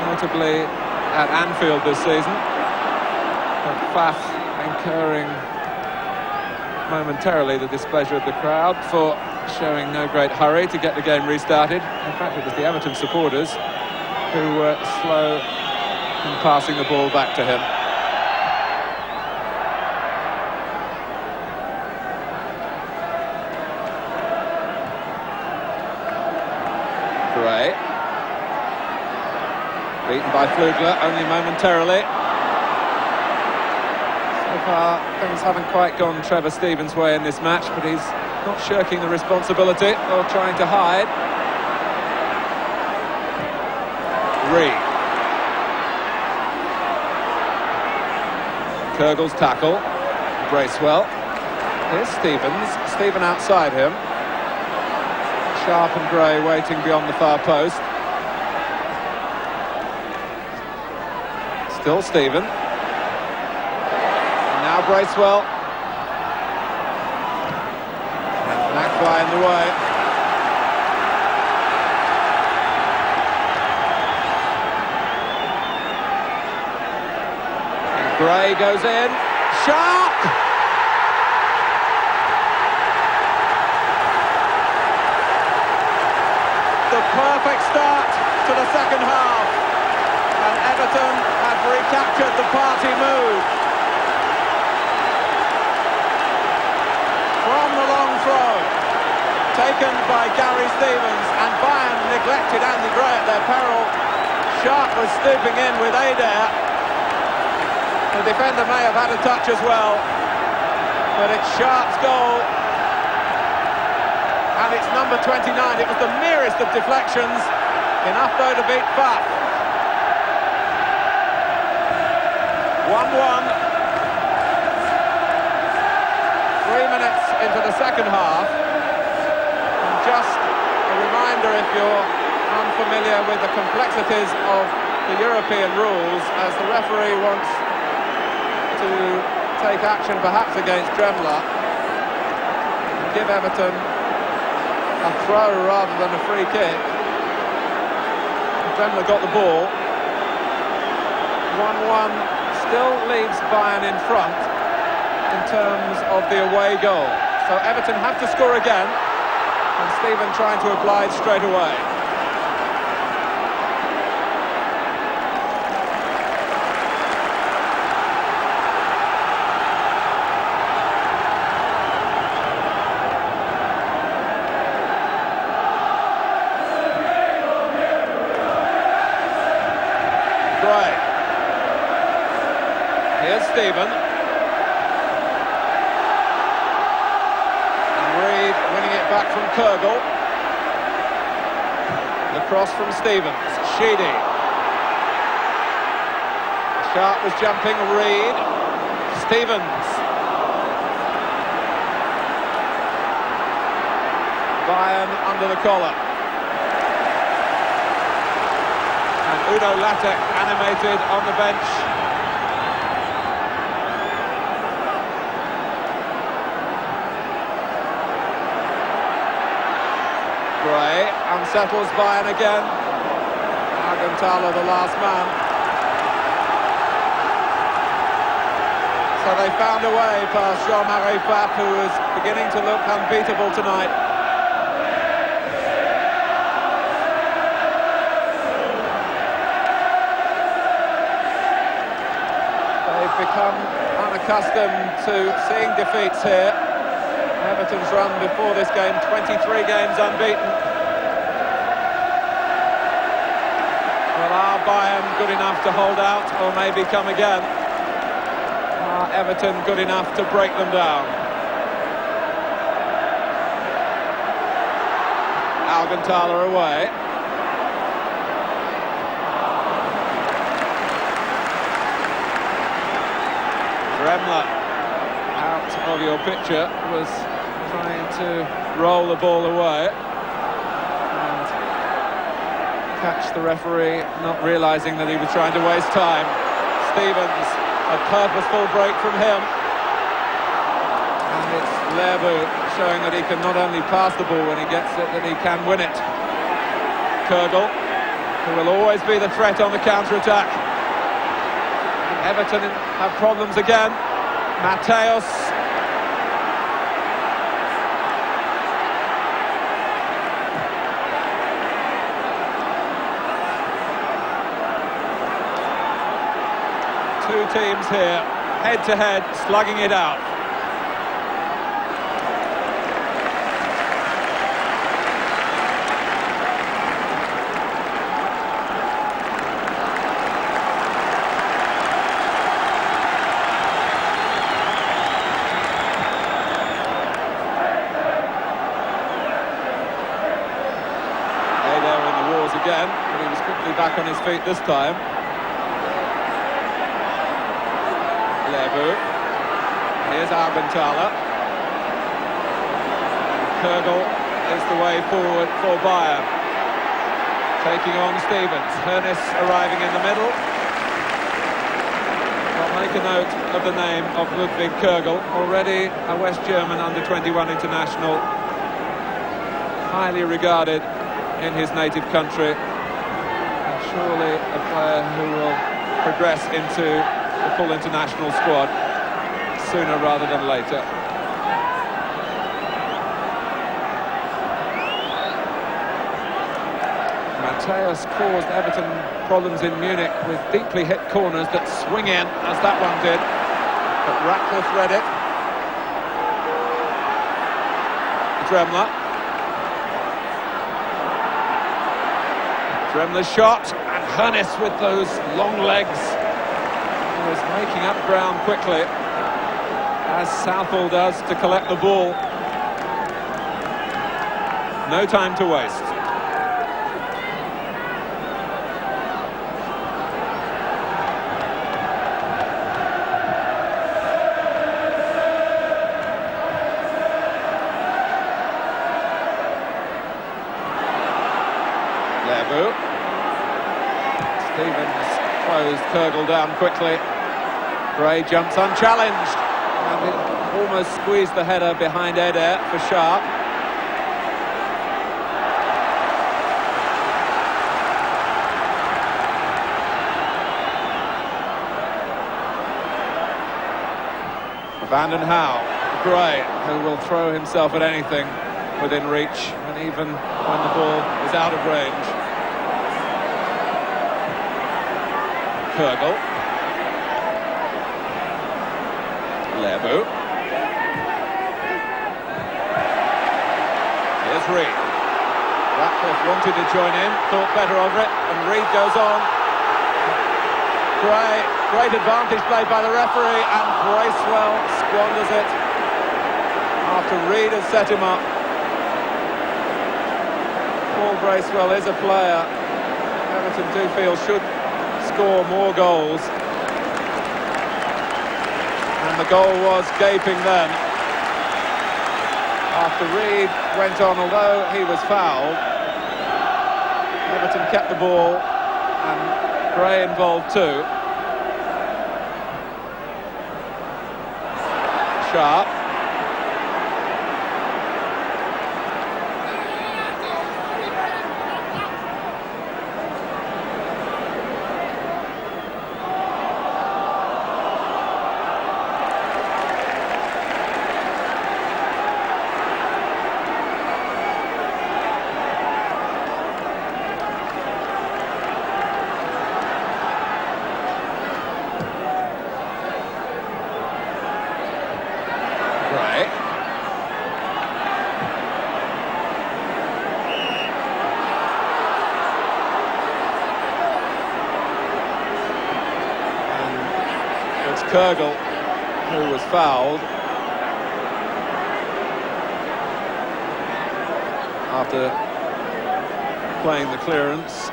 Notably at Anfield this season. But Faf incurring momentarily the displeasure of the crowd for showing no great hurry to get the game restarted. In fact, it was the Everton supporters who were slow in passing the ball back to him. Gray. Beaten by Flugler, only momentarily. So far, things haven't quite gone Trevor Stevens' way in this match, but he's not shirking the responsibility or trying to hide. Reed. Kurgel's tackle. Bracewell. Here's Stevens. Steven outside him. Sharp and Gray waiting beyond the far post. Still Steven. And now Bracewell. And Magpie in the way. And Gray goes in. Sharp! The perfect start to the second half. And Everton have recaptured the party mood. From the long throw, taken by Gary Stevens, and Bayern neglected Andy Gray at their peril. Sharp was stooping in with Adair. The defender may have had a touch as well, but it's Sharp's goal. And it's number 29. It was the merest of deflections, enough though to beat Faf. 1-1. 3 minutes into the second half. And just a reminder, if you're unfamiliar with the complexities of the European rules, as the referee wants to take action perhaps against Dremler and give Everton a throw rather than a free kick. Dremler got the ball. 1-1. Still leaves Bayern in front in terms of the away goal. So Everton have to score again, and Steven trying to oblige straight away. Gray. Here's Steven. And Reed winning it back from Kurgel. The cross from Stevens. Sheedy. Sharp was jumping. Reed. Stevens. Bayern under the collar. And Udo Lattek animated on the bench Gray unsettles Bayern again. Argentala the last man. So they found a way past Jean-Marie Pape, who is beginning to look unbeatable tonight. They've become unaccustomed to seeing defeats here. Everton's run before this game, 23 games unbeaten. Well, are Bayern good enough to hold out, or maybe come again? Are Everton good enough to break them down? Alcantara away. Dremler, out of your picture, was trying to roll the ball away and catch the referee, not realising that he was trying to waste time. Stevens, a purposeful break from him. And it's Lerbu showing that he can not only pass the ball when he gets it, that he can win it. Kürgel, who will always be the threat on the counter-attack. Everton have problems again. Mateos. Two teams here, head-to-head, slugging it out. Again, but he was quickly back on his feet this time. Lerbu. Here's Argentala. Kürgel is the way forward for Bayern. Taking on Stevens. Hoeneß arriving in the middle. I'll make a note of the name of Ludwig Kürgel, already a West German under-21 international, highly regarded in his native country, and surely a player who will progress into the full international squad sooner rather than later. Mateos caused Everton problems in Munich with deeply hit corners that swing in, as that one did, but Ratcliffe read it. Dremler. Dremler's shot, and Hoeneß with those long legs. He was making up ground quickly, as Southall does, to collect the ball. No time to waste. Lerbu. Stevens closed Kürgel down quickly. Gray jumps unchallenged, and it almost squeezed the header behind Eder for Sharp. Van den Hauwe. Gray, who will throw himself at anything within reach, and even when the ball is out of range. Kürgel. Lerbu. Here's Reed. Ratcliffe wanted to join in, thought better of it, and Reed goes on. Great advantage played by the referee, and Bracewell squanders it after Reed has set him up. Paul Bracewell is a player Everton do feel should score more goals, and the goal was gaping then. After Reed went on, although he was fouled, Everton kept the ball, and Gray involved too. Sharp. Kurgel, who was fouled after playing the clearance.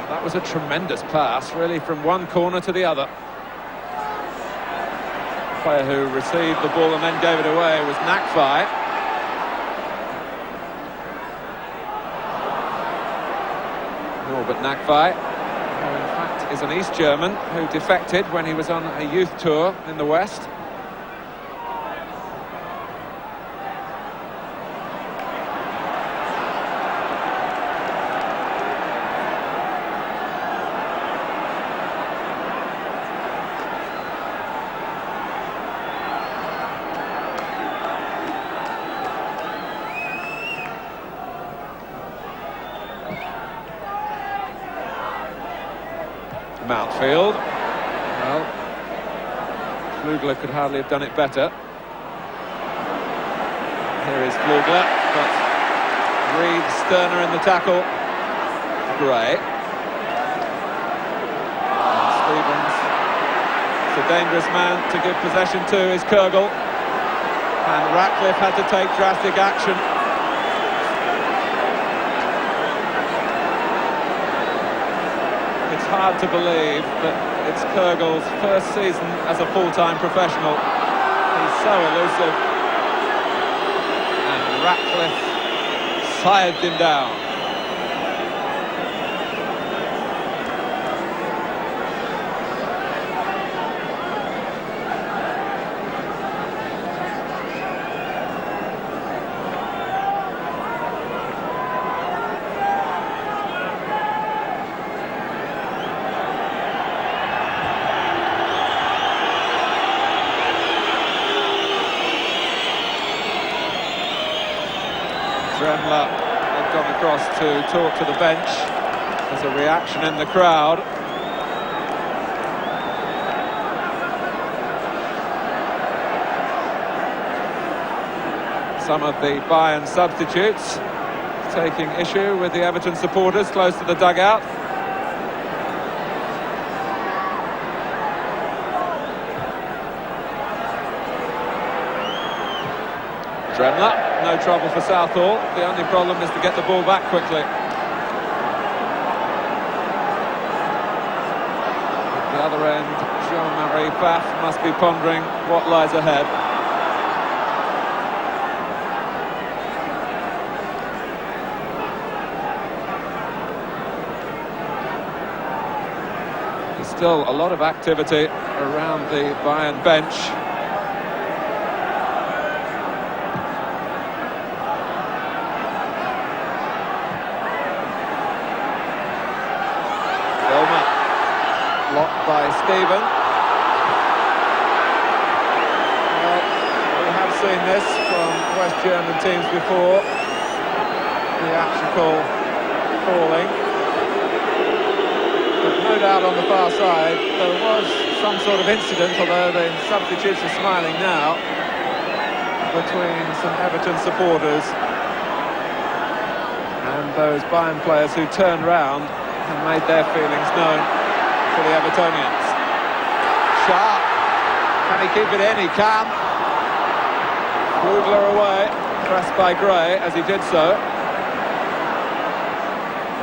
That was a tremendous pass, really, from one corner to the other. The player who received the ball and then gave it away was Nakfai. Norbert Nakfai, who in fact is an East German who defected when he was on a youth tour in the West. Mountfield. Well, Flugler could hardly have done it better. Here is Flugler, but Reed Sterner in the tackle. Gray. And Stevens. It's a dangerous man to give possession to is Kurgel. And Ratcliffe had to take drastic action. It's hard to believe that it's Kurgel's first season as a full-time professional. He's so elusive. And Ratcliffe scythed him down. Dremler had gone across to talk to the bench. There's a reaction in the crowd. Some of the Bayern substitutes taking issue with the Everton supporters close to the dugout. Dremler. No trouble for Southall. The only problem is to get the ball back quickly. At the other end, Jean-Marie Pfaff must be pondering what lies ahead. There's still a lot of activity around the Bayern bench. Blocked by Stephen. Well, we have seen this from West German teams before. Theatrical falling. But no doubt on the far side there was some sort of incident, although the substitutes are smiling now, between some Everton supporters and those Bayern players who turned round and made their feelings known for the Evertonians. Sharp. Can he keep it in? He can. Flugler away. Pressed by Gray as he did so.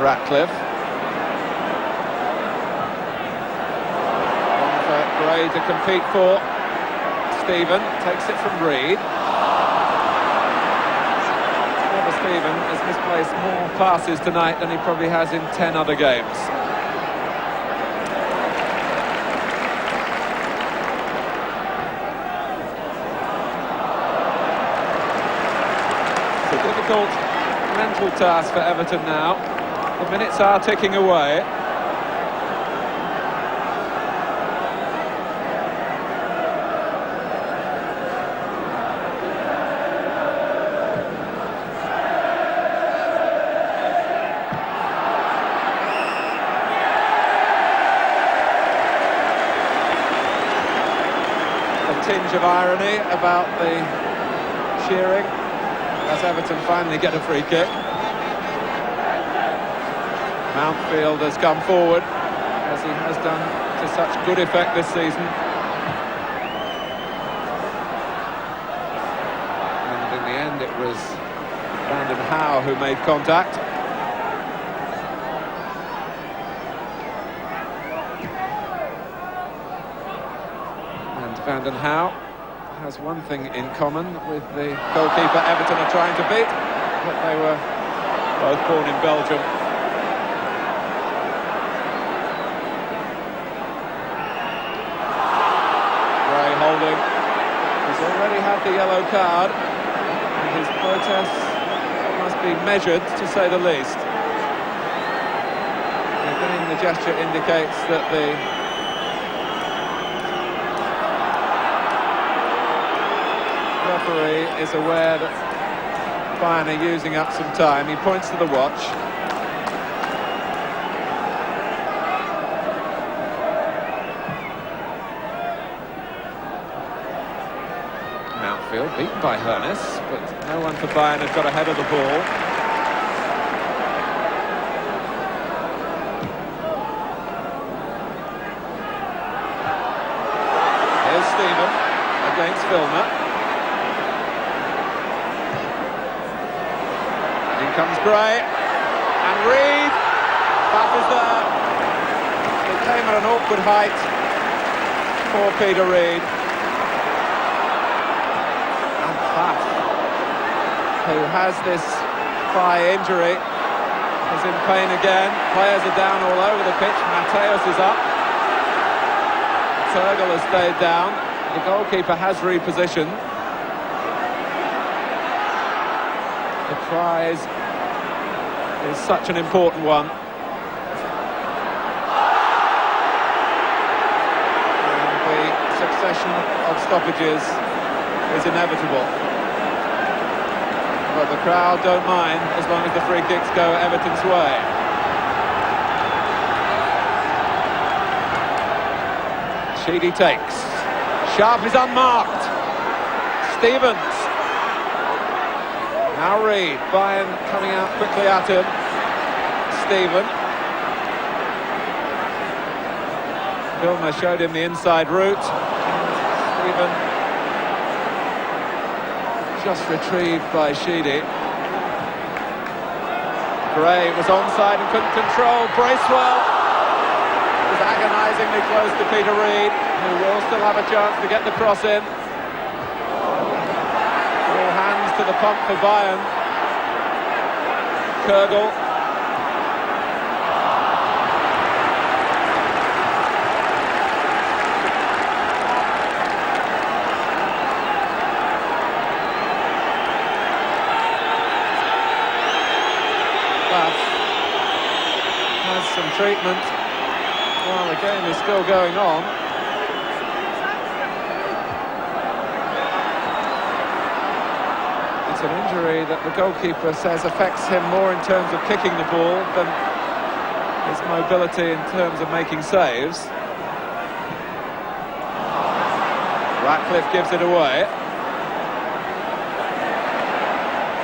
Ratcliffe. One for Gray to compete for. Stephen takes it from Reed. Trevor Stephen has misplaced more passes tonight than he probably has in 10 other games. Difficult mental task for Everton now. The minutes are ticking away. tinge of irony about the cheering as Everton finally get a free kick. Mountfield has come forward, as he has done to such good effect this season. And in the end it was Brandon Howe who made contact. And Brandon Howe has one thing in common with the goalkeeper Everton are trying to beat, that they were both born in Belgium. Holding. He's already had the yellow card, and his protest must be measured, to say the least. Again, the gesture indicates that the referee is aware that Bayern are using up some time. He points to the watch. Mountfield beaten by Hoeneß, but no one for Bayern has got ahead of the ball. Here's Stephen against Vilna. In comes Gray, and Reed. That is there. It came at an awkward height for Peter Reed. Who has this thigh injury, is in pain again. Players are down all over the pitch. Mateos is up. Turgel has stayed down. The goalkeeper has repositioned. The prize is such an important one. And the succession of stoppages is inevitable. But the crowd don't mind as long as the free kicks go Everton's way. Sheedy takes. Sharp is unmarked. Stevens. Now Reed. Bayern coming out quickly at him. Stephen. Vilna showed him the inside route. Stephen just retrieved by Sheedy. Gray was onside and couldn't control. Bracewell was agonisingly close to Peter Reed, who will still have a chance to get the cross in. All hands to the pump for Bayern. Turgel. Has some treatment while the game is still going on. It's an injury that the goalkeeper says affects him more in terms of kicking the ball than his mobility in terms of making saves. Ratcliffe gives it away.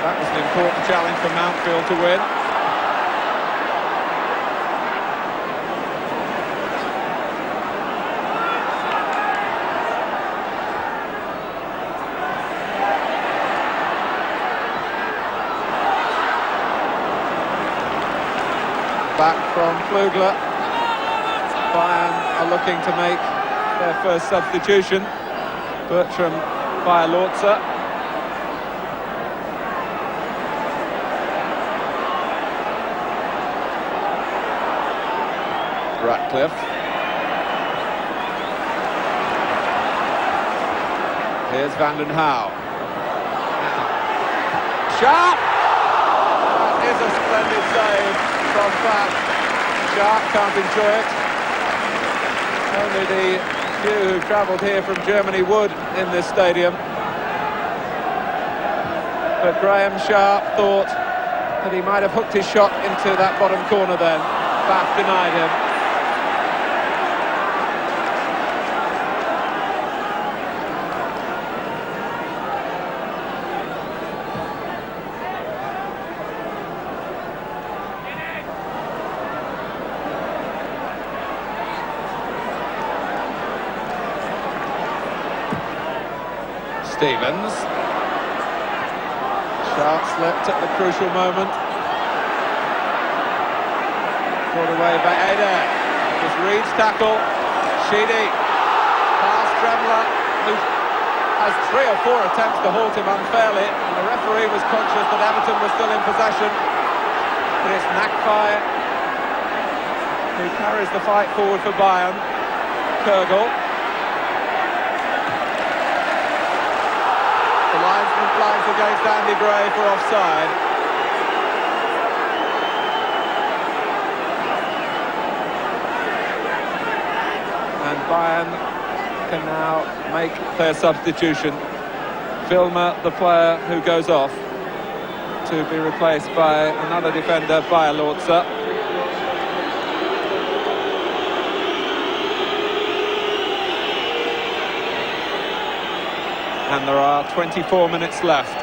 That was an important challenge for Mountfield to win. Back from Flugler. Bayern are looking to make their first substitution. Bertram by Lorza. Ratcliffe. Here's Vanden Hauwe. Sharp! That is a splendid save from Fat. Sharp can't enjoy it. Only the few who travelled here from Germany would in this stadium. But Graham Sharp thought that he might have hooked his shot into that bottom corner then. Fat denied him. Stevens. Sharp slipped at the crucial moment. Brought away by Eder. It was Reed's tackle. Sheedy. Past Tremler, who has 3 or 4 attempts to halt him unfairly. And the referee was conscious that Everton was still in possession. But it's Nakfai who carries the fight forward for Bayern. Kurgel. The linesman flags against Andy Gray for offside. And Bayern can now make their substitution. Vilma, the player who goes off, to be replaced by another defender, Bayerlotzer. And there are 24 minutes left.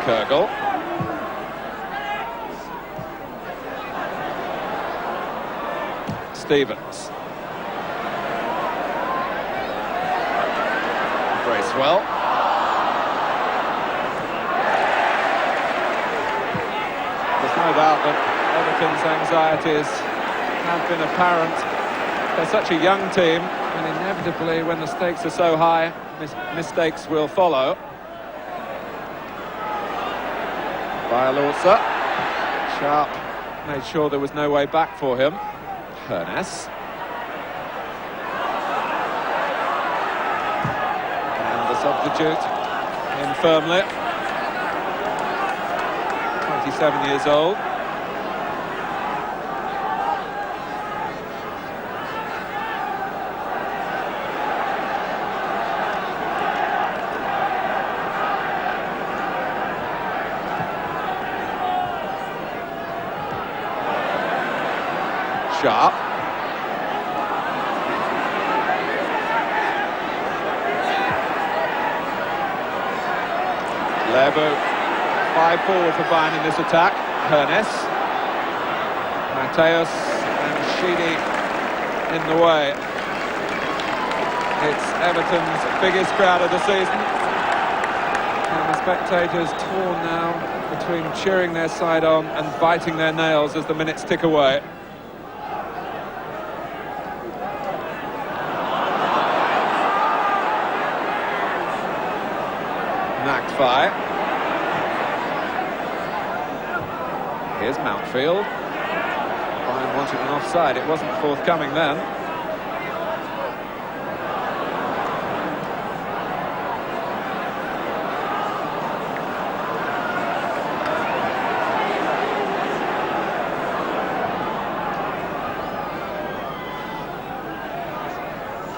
Kurgel. Stevens. Bracewell. There's no doubt that Everton's anxieties have been apparent. They're such a young team, and inevitably when the stakes are so high, mistakes will follow. Bayerlotzer. Sharp made sure there was no way back for him. Hernes. And the substitute in firmly. 27 years old. Sharp. Levo. 5 forward for Bayern in this attack. Hernes. Mateus and Sheedy in the way. It's Everton's biggest crowd of the season. And the spectators torn now between cheering their side on and biting their nails as the minutes tick away. Nakfai. Here's Mountfield. Bayern wanted an offside. It wasn't forthcoming then.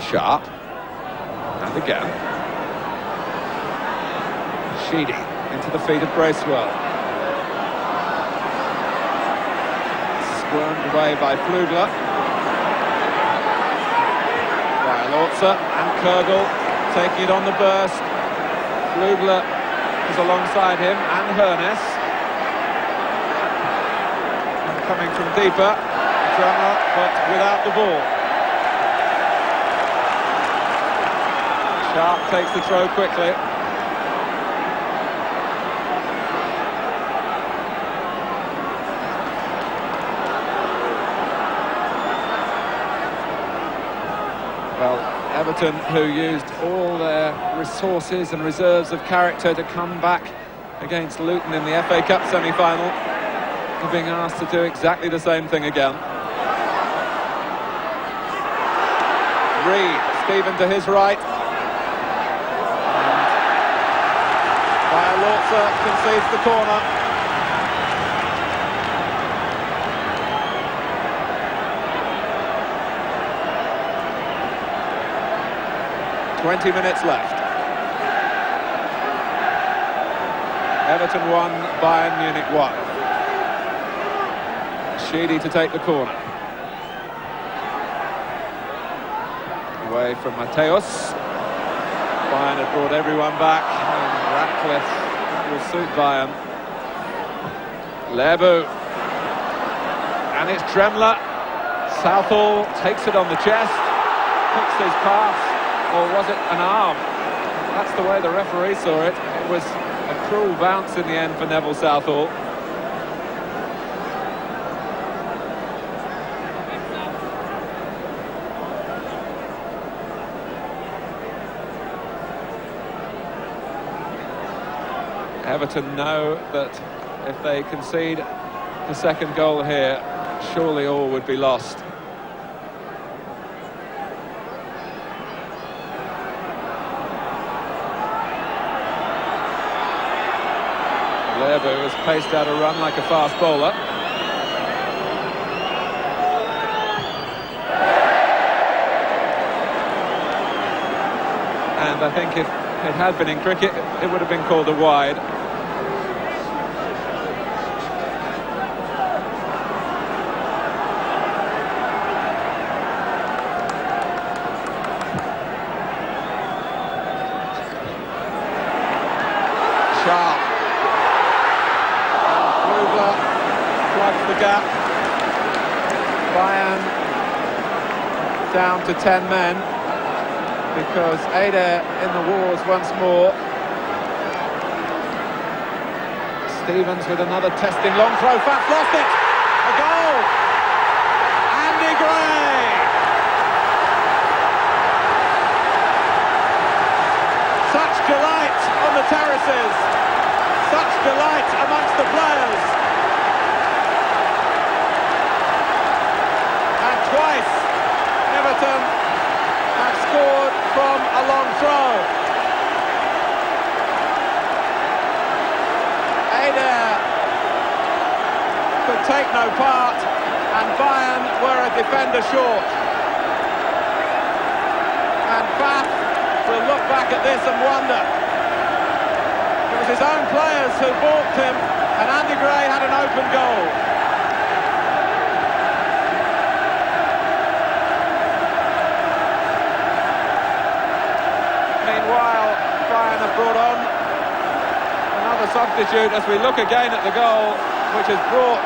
Sharp. And again. Sheedy into the feet of Bracewell. Squirmed away by Flugler. Bayerlotzer and Kurgel taking it on the burst. Flugler is alongside him and Hernes. And coming from deeper, Drummer, but without the ball. Sharp takes the throw quickly. Well, Everton, who used all their resources and reserves of character to come back against Luton in the FA Cup semi-final, are being asked to do exactly the same thing again. Reed, Stephen to his right. Bayerlotzer concedes the corner. "20 minutes left. Everton 1, Bayern Munich 1. Sheedy to take the corner. away from Mateus. Bayern had brought everyone back, and Ratcliffe will suit Bayern. Lebu. And it's Dremler. Southall takes it on the chest, hooks his pass, or was it an arm? That's the way the referee saw it. It was a cruel bounce in the end for Neville Southall. Everton know that if they concede the second goal here, surely all would be lost. Lebu has paced out a run like a fast bowler. And I think if it had been in cricket, it would have been called a wide. Sharp. Kluber plugs the gap. Bayern down to 10 men because Eder in the wars once more. Stevens with another testing long throw. Fats lost it. A goal. Andy Gray. Such delight on the terraces. Such delight amongst the players. And twice Everton have scored from a long throw. Eder could take no part, and Bayern were a defender short. And Bath will look back at this and wonder. It was his own players who balked him, and Andy Gray had an open goal. Meanwhile, Bayern have brought on another substitute as we look again at the goal, which has brought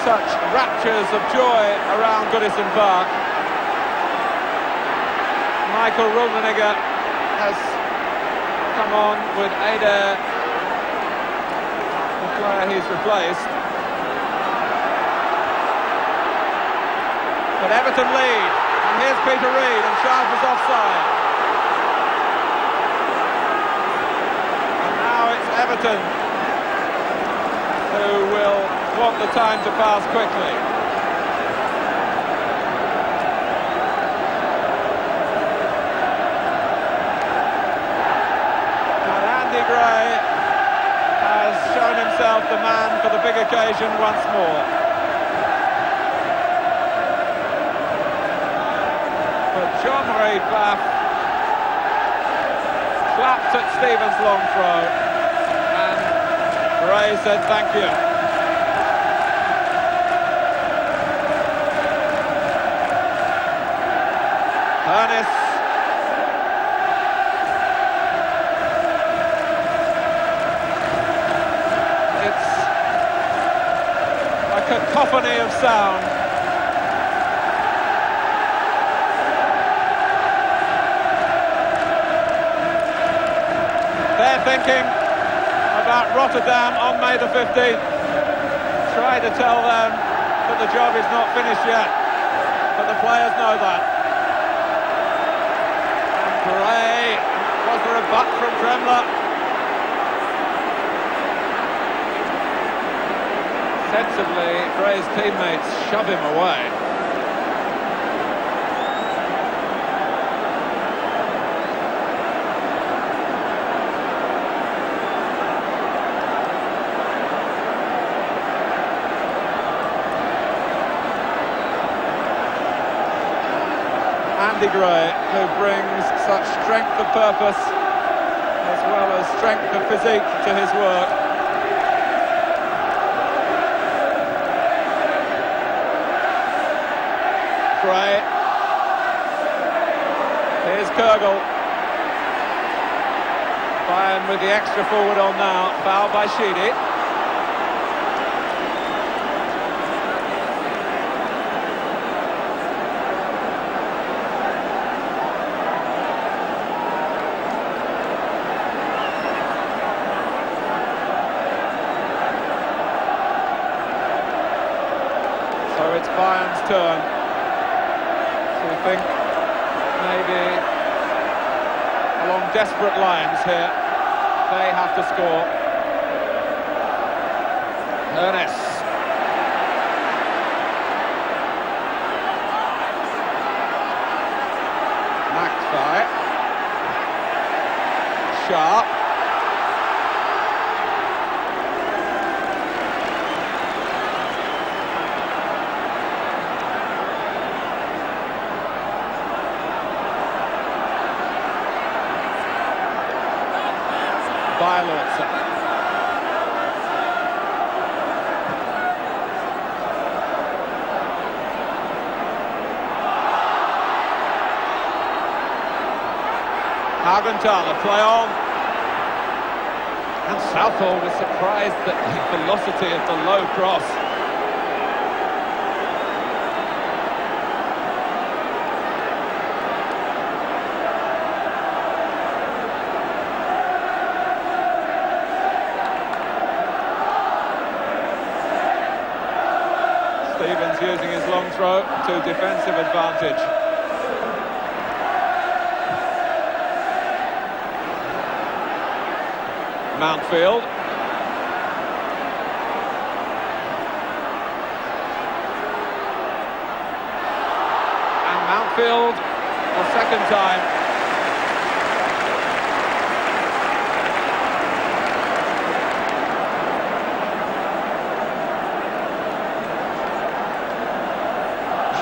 such raptures of joy around Goodison Park. Michael Rummenigge has come on with Eder, the player he's replaced. But Everton lead, and here's Peter Reid, and Sharp is offside. And now it's Everton who will want the time to pass quickly. Gray has shown himself the man for the big occasion once more. But Jean-Marie Bath clapped at Stevens' long throw, and Gray said thank you. Ernest. Cacophony of sound. They're thinking about Rotterdam on May the 15th. Try to tell them that the job is not finished yet, but the players know that. And Gray, was there a butt from Dremler? Sensibly, Gray's teammates shove him away. Andy Gray, who brings such strength of purpose as well as strength of physique to his work. Gray Kurgel. Bayern with the extra forward on now. Foul by Sheedy. So it's Bayern's turn. So we think maybe along desperate lines here. They have to score. Ernest. McFly. Sharp. Bayern. Haugenthaler, play on. And Southall was surprised at the velocity of the low cross. Stevens using his long throw to defensive advantage. Mountfield. And Mountfield a second time.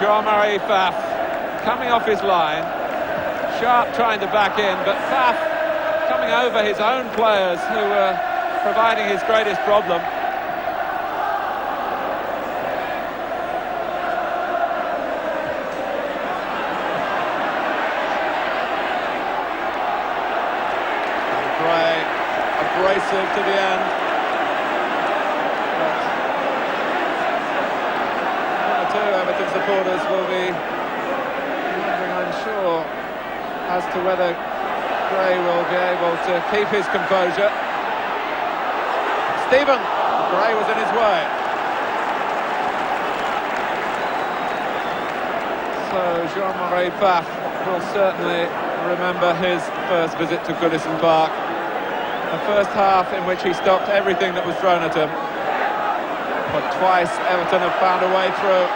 Jean-Marie Pfaff coming off his line. Sharp trying to back in, but Pfaff coming over his own players who were providing his greatest problem. Gray, abrasive to the end. Everton supporters will be wondering, I'm sure, as to whether Gray will be able to keep his composure. Stephen, Gray was in his way. So Jean-Marie Pfaff will certainly remember his first visit to Goodison Park. The first half in which he stopped everything that was thrown at him. But twice Everton have found a way through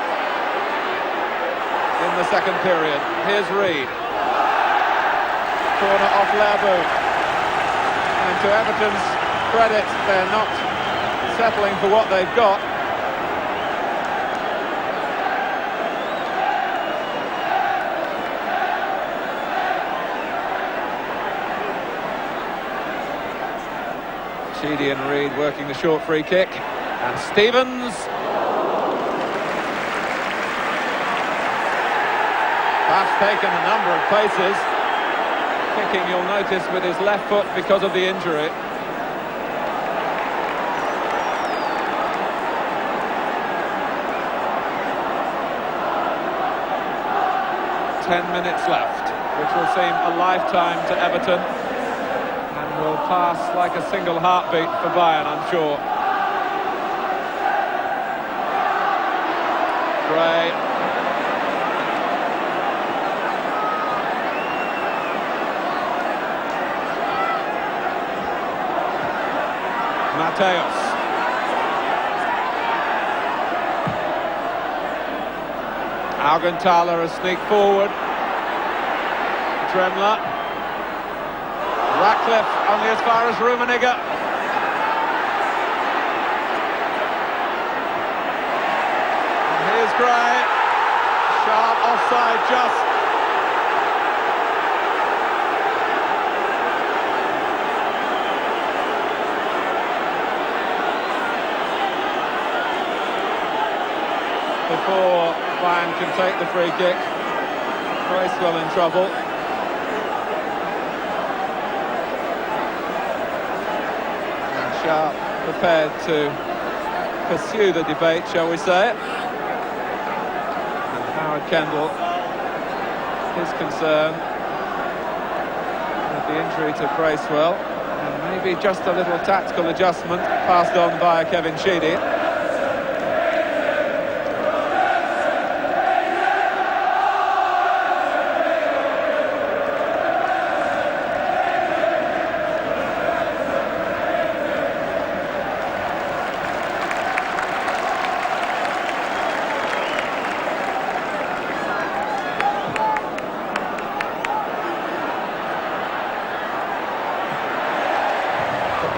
in the second period. Here's Reid. Corner off Lerbu. And to Everton's credit, they're not settling for what they've got. Sheedy and Reid working the short free kick. And Stevens. Pfaff's taken a number of paces. Kicking, you'll notice, with his left foot because of the injury. Ten minutes left, which will seem a lifetime to Everton and will pass like a single heartbeat for Bayern, I'm sure. Gray. Mateos. Haugenthaler has sneaked forward. Dremler. Ratcliffe only as far as Rummenigge. And here's Gray. Sharp offside just. Before Bayern can take the free kick. Bracewell in trouble. Sharp prepared to pursue the debate, shall we say. And Howard Kendall, his concern with the injury to Bracewell, and maybe just a little tactical adjustment passed on by Kevin Sheedy.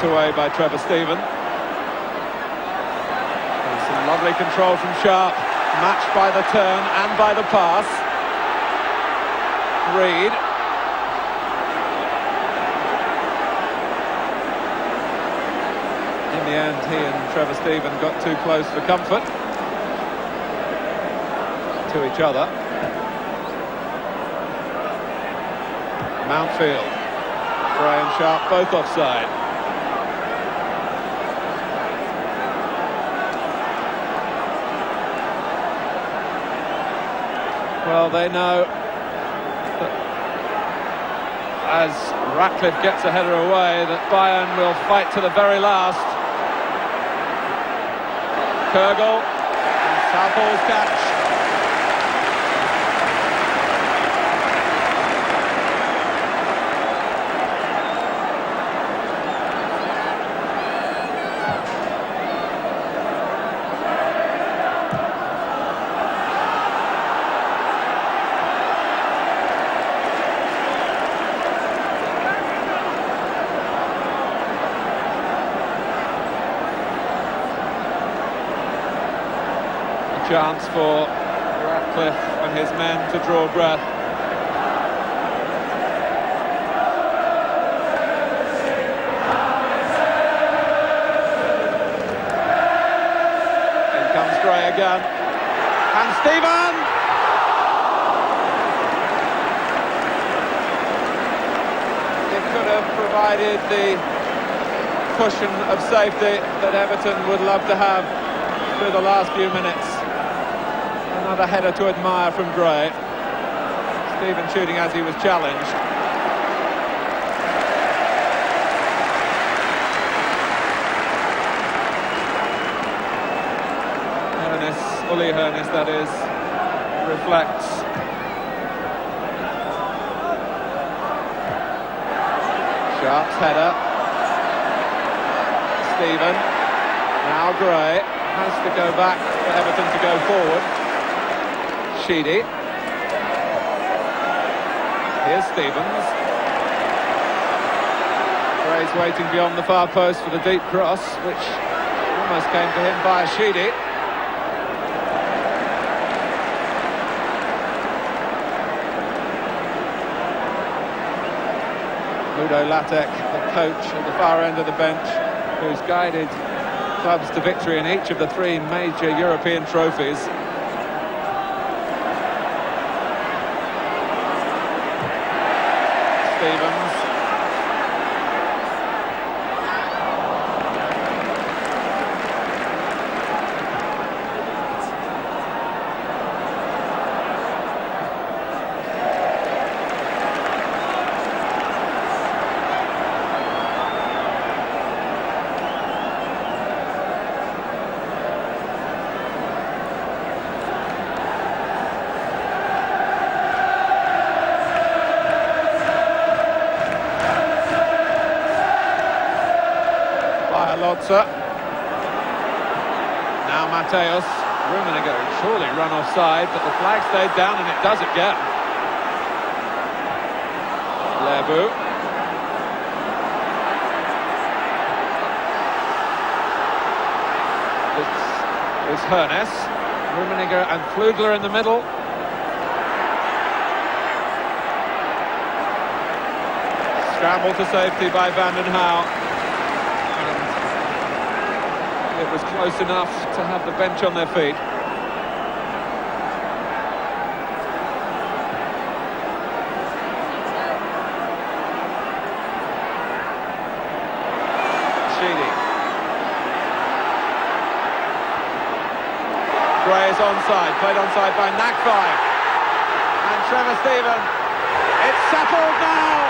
Away by Trevor Steven. And some lovely control from Sharp, matched by the turn and by the pass. Reed. In the end, he and Trevor Steven got too close for comfort to each other. Mountfield. Gray and Sharp both offside. Well, they know that as Ratcliffe gets a header away, that Bayern will fight to the very last. Kurgel, and Southall's catch. Chance for Ratcliffe and his men to draw breath. In comes Gray again. And Steven! It could have provided the cushion of safety that Everton would love to have through the last few minutes. Another header to admire from Gray. Steven shooting as he was challenged. Uli Hoeneß, that is, reflects. Sharp's header. Steven. Now Gray has to go back for Everton to go forward. Sheedy. Here's Stevens. Gray's waiting beyond the far post for the deep cross, which almost came to him by Sheedy. Ludo Latek, the coach at the far end of the bench, who's guided clubs to victory in each of the three major European trophies. Stevens. Lotzer. Now Mateus. Rummenigge surely run offside, but the flag stayed down and it does again. Lebu. It's Hoeneß. Rummenigge and Flugler in the middle. Scramble to safety by Van den Hauwe. It was close enough to have the bench on their feet. Sheedy. Gray is onside, played onside by Nagby. And Trevor Steven. It's settled now.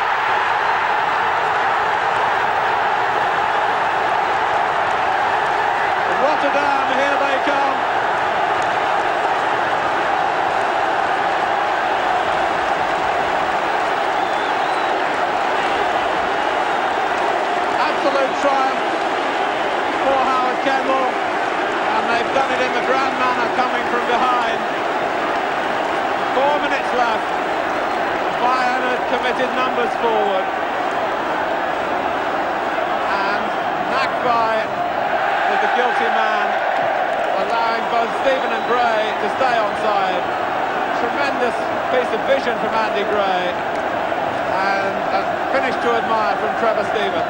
Rotterdam, here they come. Absolute triumph for Howard Kendall, and they've done it in the grand manner, coming from behind. 4 minutes left. Bayern had committed numbers forward, and Nagby, the guilty man, allowing both Steven and Gray to stay onside. Tremendous piece of vision from Andy Gray, and a finish to admire from Trevor Steven.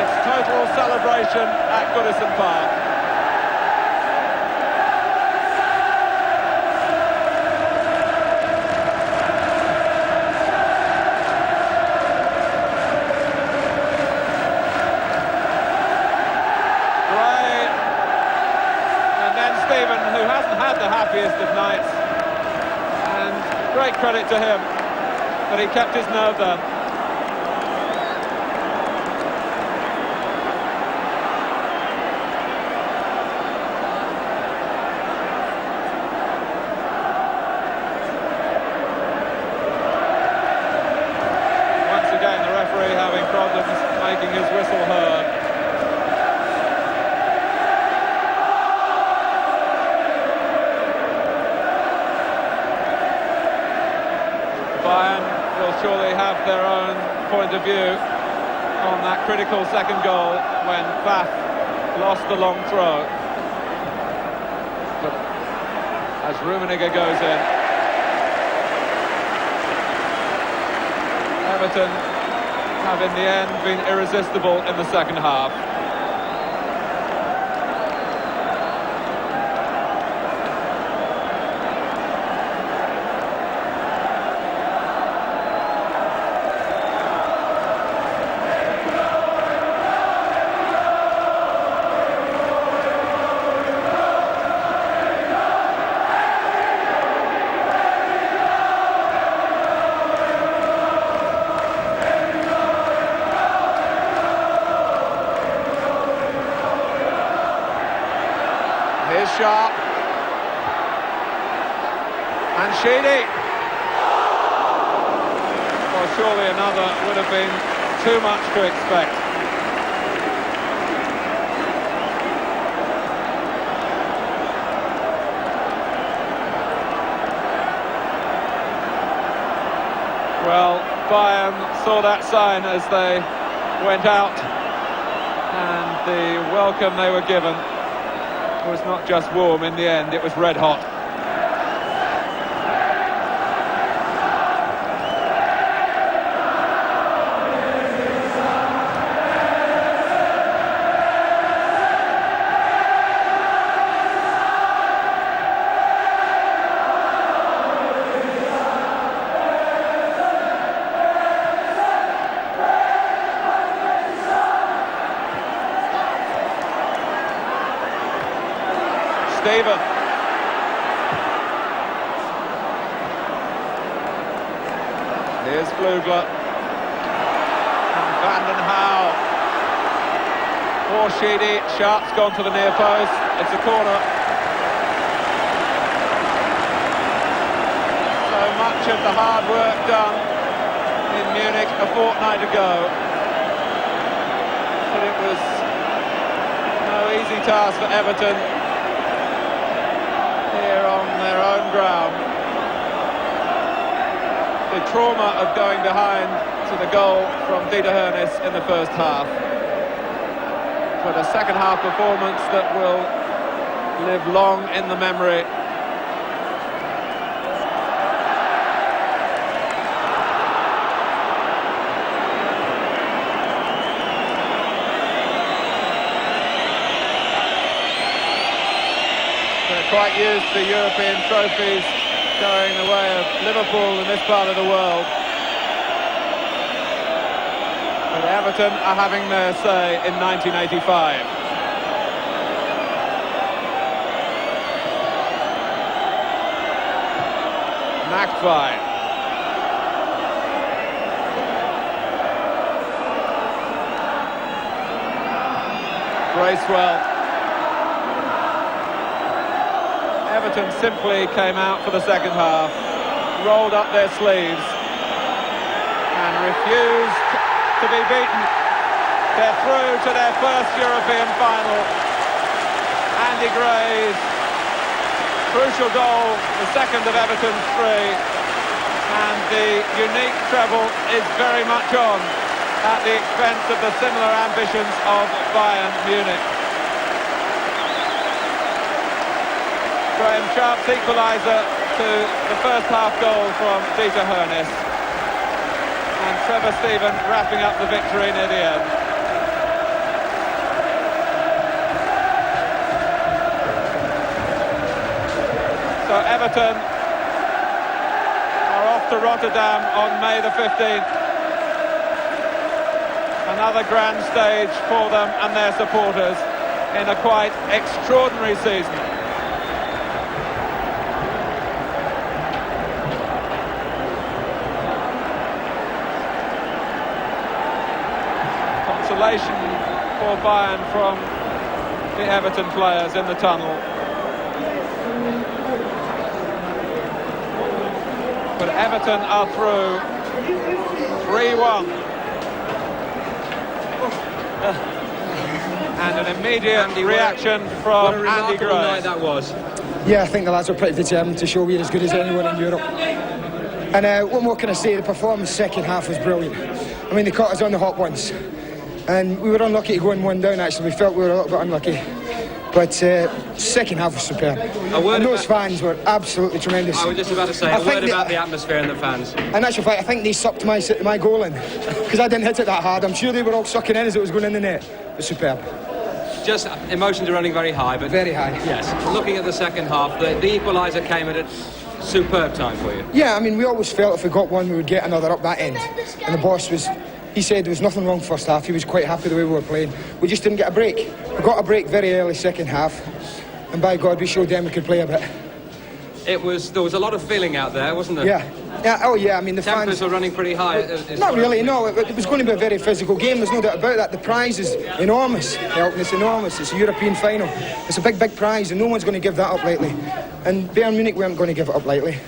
It's total celebration at Goodison Park. Steven, who hasn't had the happiest of nights, and great credit to him that he kept his nerve there. Once again, the referee having problems making his whistle heard. Bayern will surely have their own point of view on that critical second goal when Pfaff lost the long throw. But as Rummenigge goes in, Everton have in the end been irresistible in the second half. Here's Sharp. And Sheedy. Well, surely another would have been too much to expect. Well, Bayern saw that sign as they went out, and the welcome they were given was not just warm. In the end, it was red hot. Steven. Here's Flugler. And Van den Hauwe. Or Sheedy. Sharp's gone to the near post. It's a corner. So much of the hard work done in Munich a fortnight ago. But it was no easy task for Everton here on their own ground. The trauma of going behind to the goal from Dieter Hoeneß in the first half. But a second half performance that will live long in the memory. They're quite used to European trophies going the way of Liverpool in this part of the world. But Everton are having their say in 1985. Nakvai. Bracewell. Everton simply came out for the second half, rolled up their sleeves and refused to be beaten. They're through to their first European final. Andy Gray's crucial goal, the second of Everton's three, and the unique treble is very much on at the expense of the similar ambitions of Bayern Munich. Graham Sharp's equaliser to the first half goal from Dieter Hoeneß, and Trevor Steven wrapping up the victory near the end. So Everton are off to Rotterdam on May the 15th. Another grand stage for them and their supporters in a quite extraordinary season. Consolation for Bayern from the Everton players in the tunnel. But Everton are through 3-1. And an immediate reaction from Andy Gray. Night that was. Yeah, I think the lads were pretty determined to show we're as good as anyone in Europe. And what more can I say? The performance second half was brilliant. I mean, they caught us on the hot ones. And we were unlucky to go in one down, actually. We felt we were a little bit unlucky. But second half was superb. And those fans were absolutely tremendous. I was just about to say, a word about the atmosphere and the fans. In actual fact, I think they sucked my goal in. Because I didn't hit it that hard. I'm sure they were all sucking in as it was going in the net. It was superb. Just emotions are running very high, but very high. Yes. Looking at the second half, the equaliser came at a superb time for you. Yeah, I mean, we always felt if we got one, we would get another up that end. And the boss he said there was nothing wrong first half. He was quite happy the way we were playing. We just didn't get a break. We got a break very early second half, and by God, we showed them we could play a bit. There was a lot of feeling out there, wasn't there? Yeah. Oh yeah. I mean, the tempers fans were running pretty high. Not really. No, it was going to be a very physical game. There's no doubt about that. The prize is enormous. It's enormous. It's a European final. It's a big, big prize, and no one's going to give that up lightly. And Bayern Munich weren't going to give it up lightly.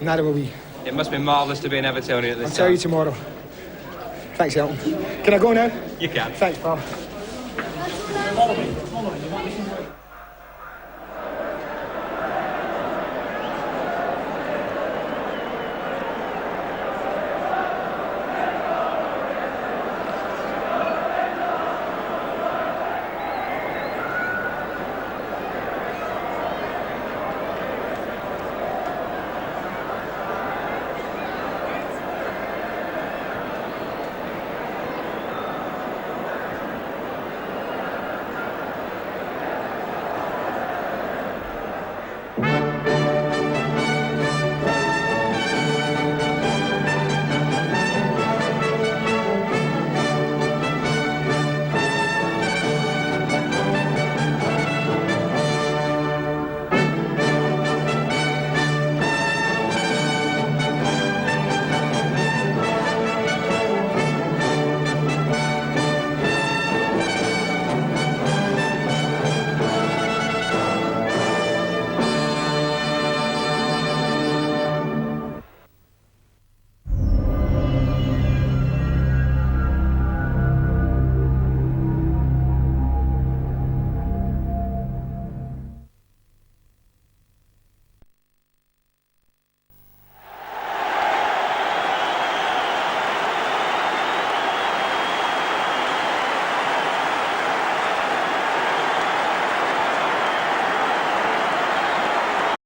Neither will we. It must be marvellous to be an Evertonian at this time. I'll tell you tomorrow. Thanks, Elton. Can I go now? You can. Thanks, pal.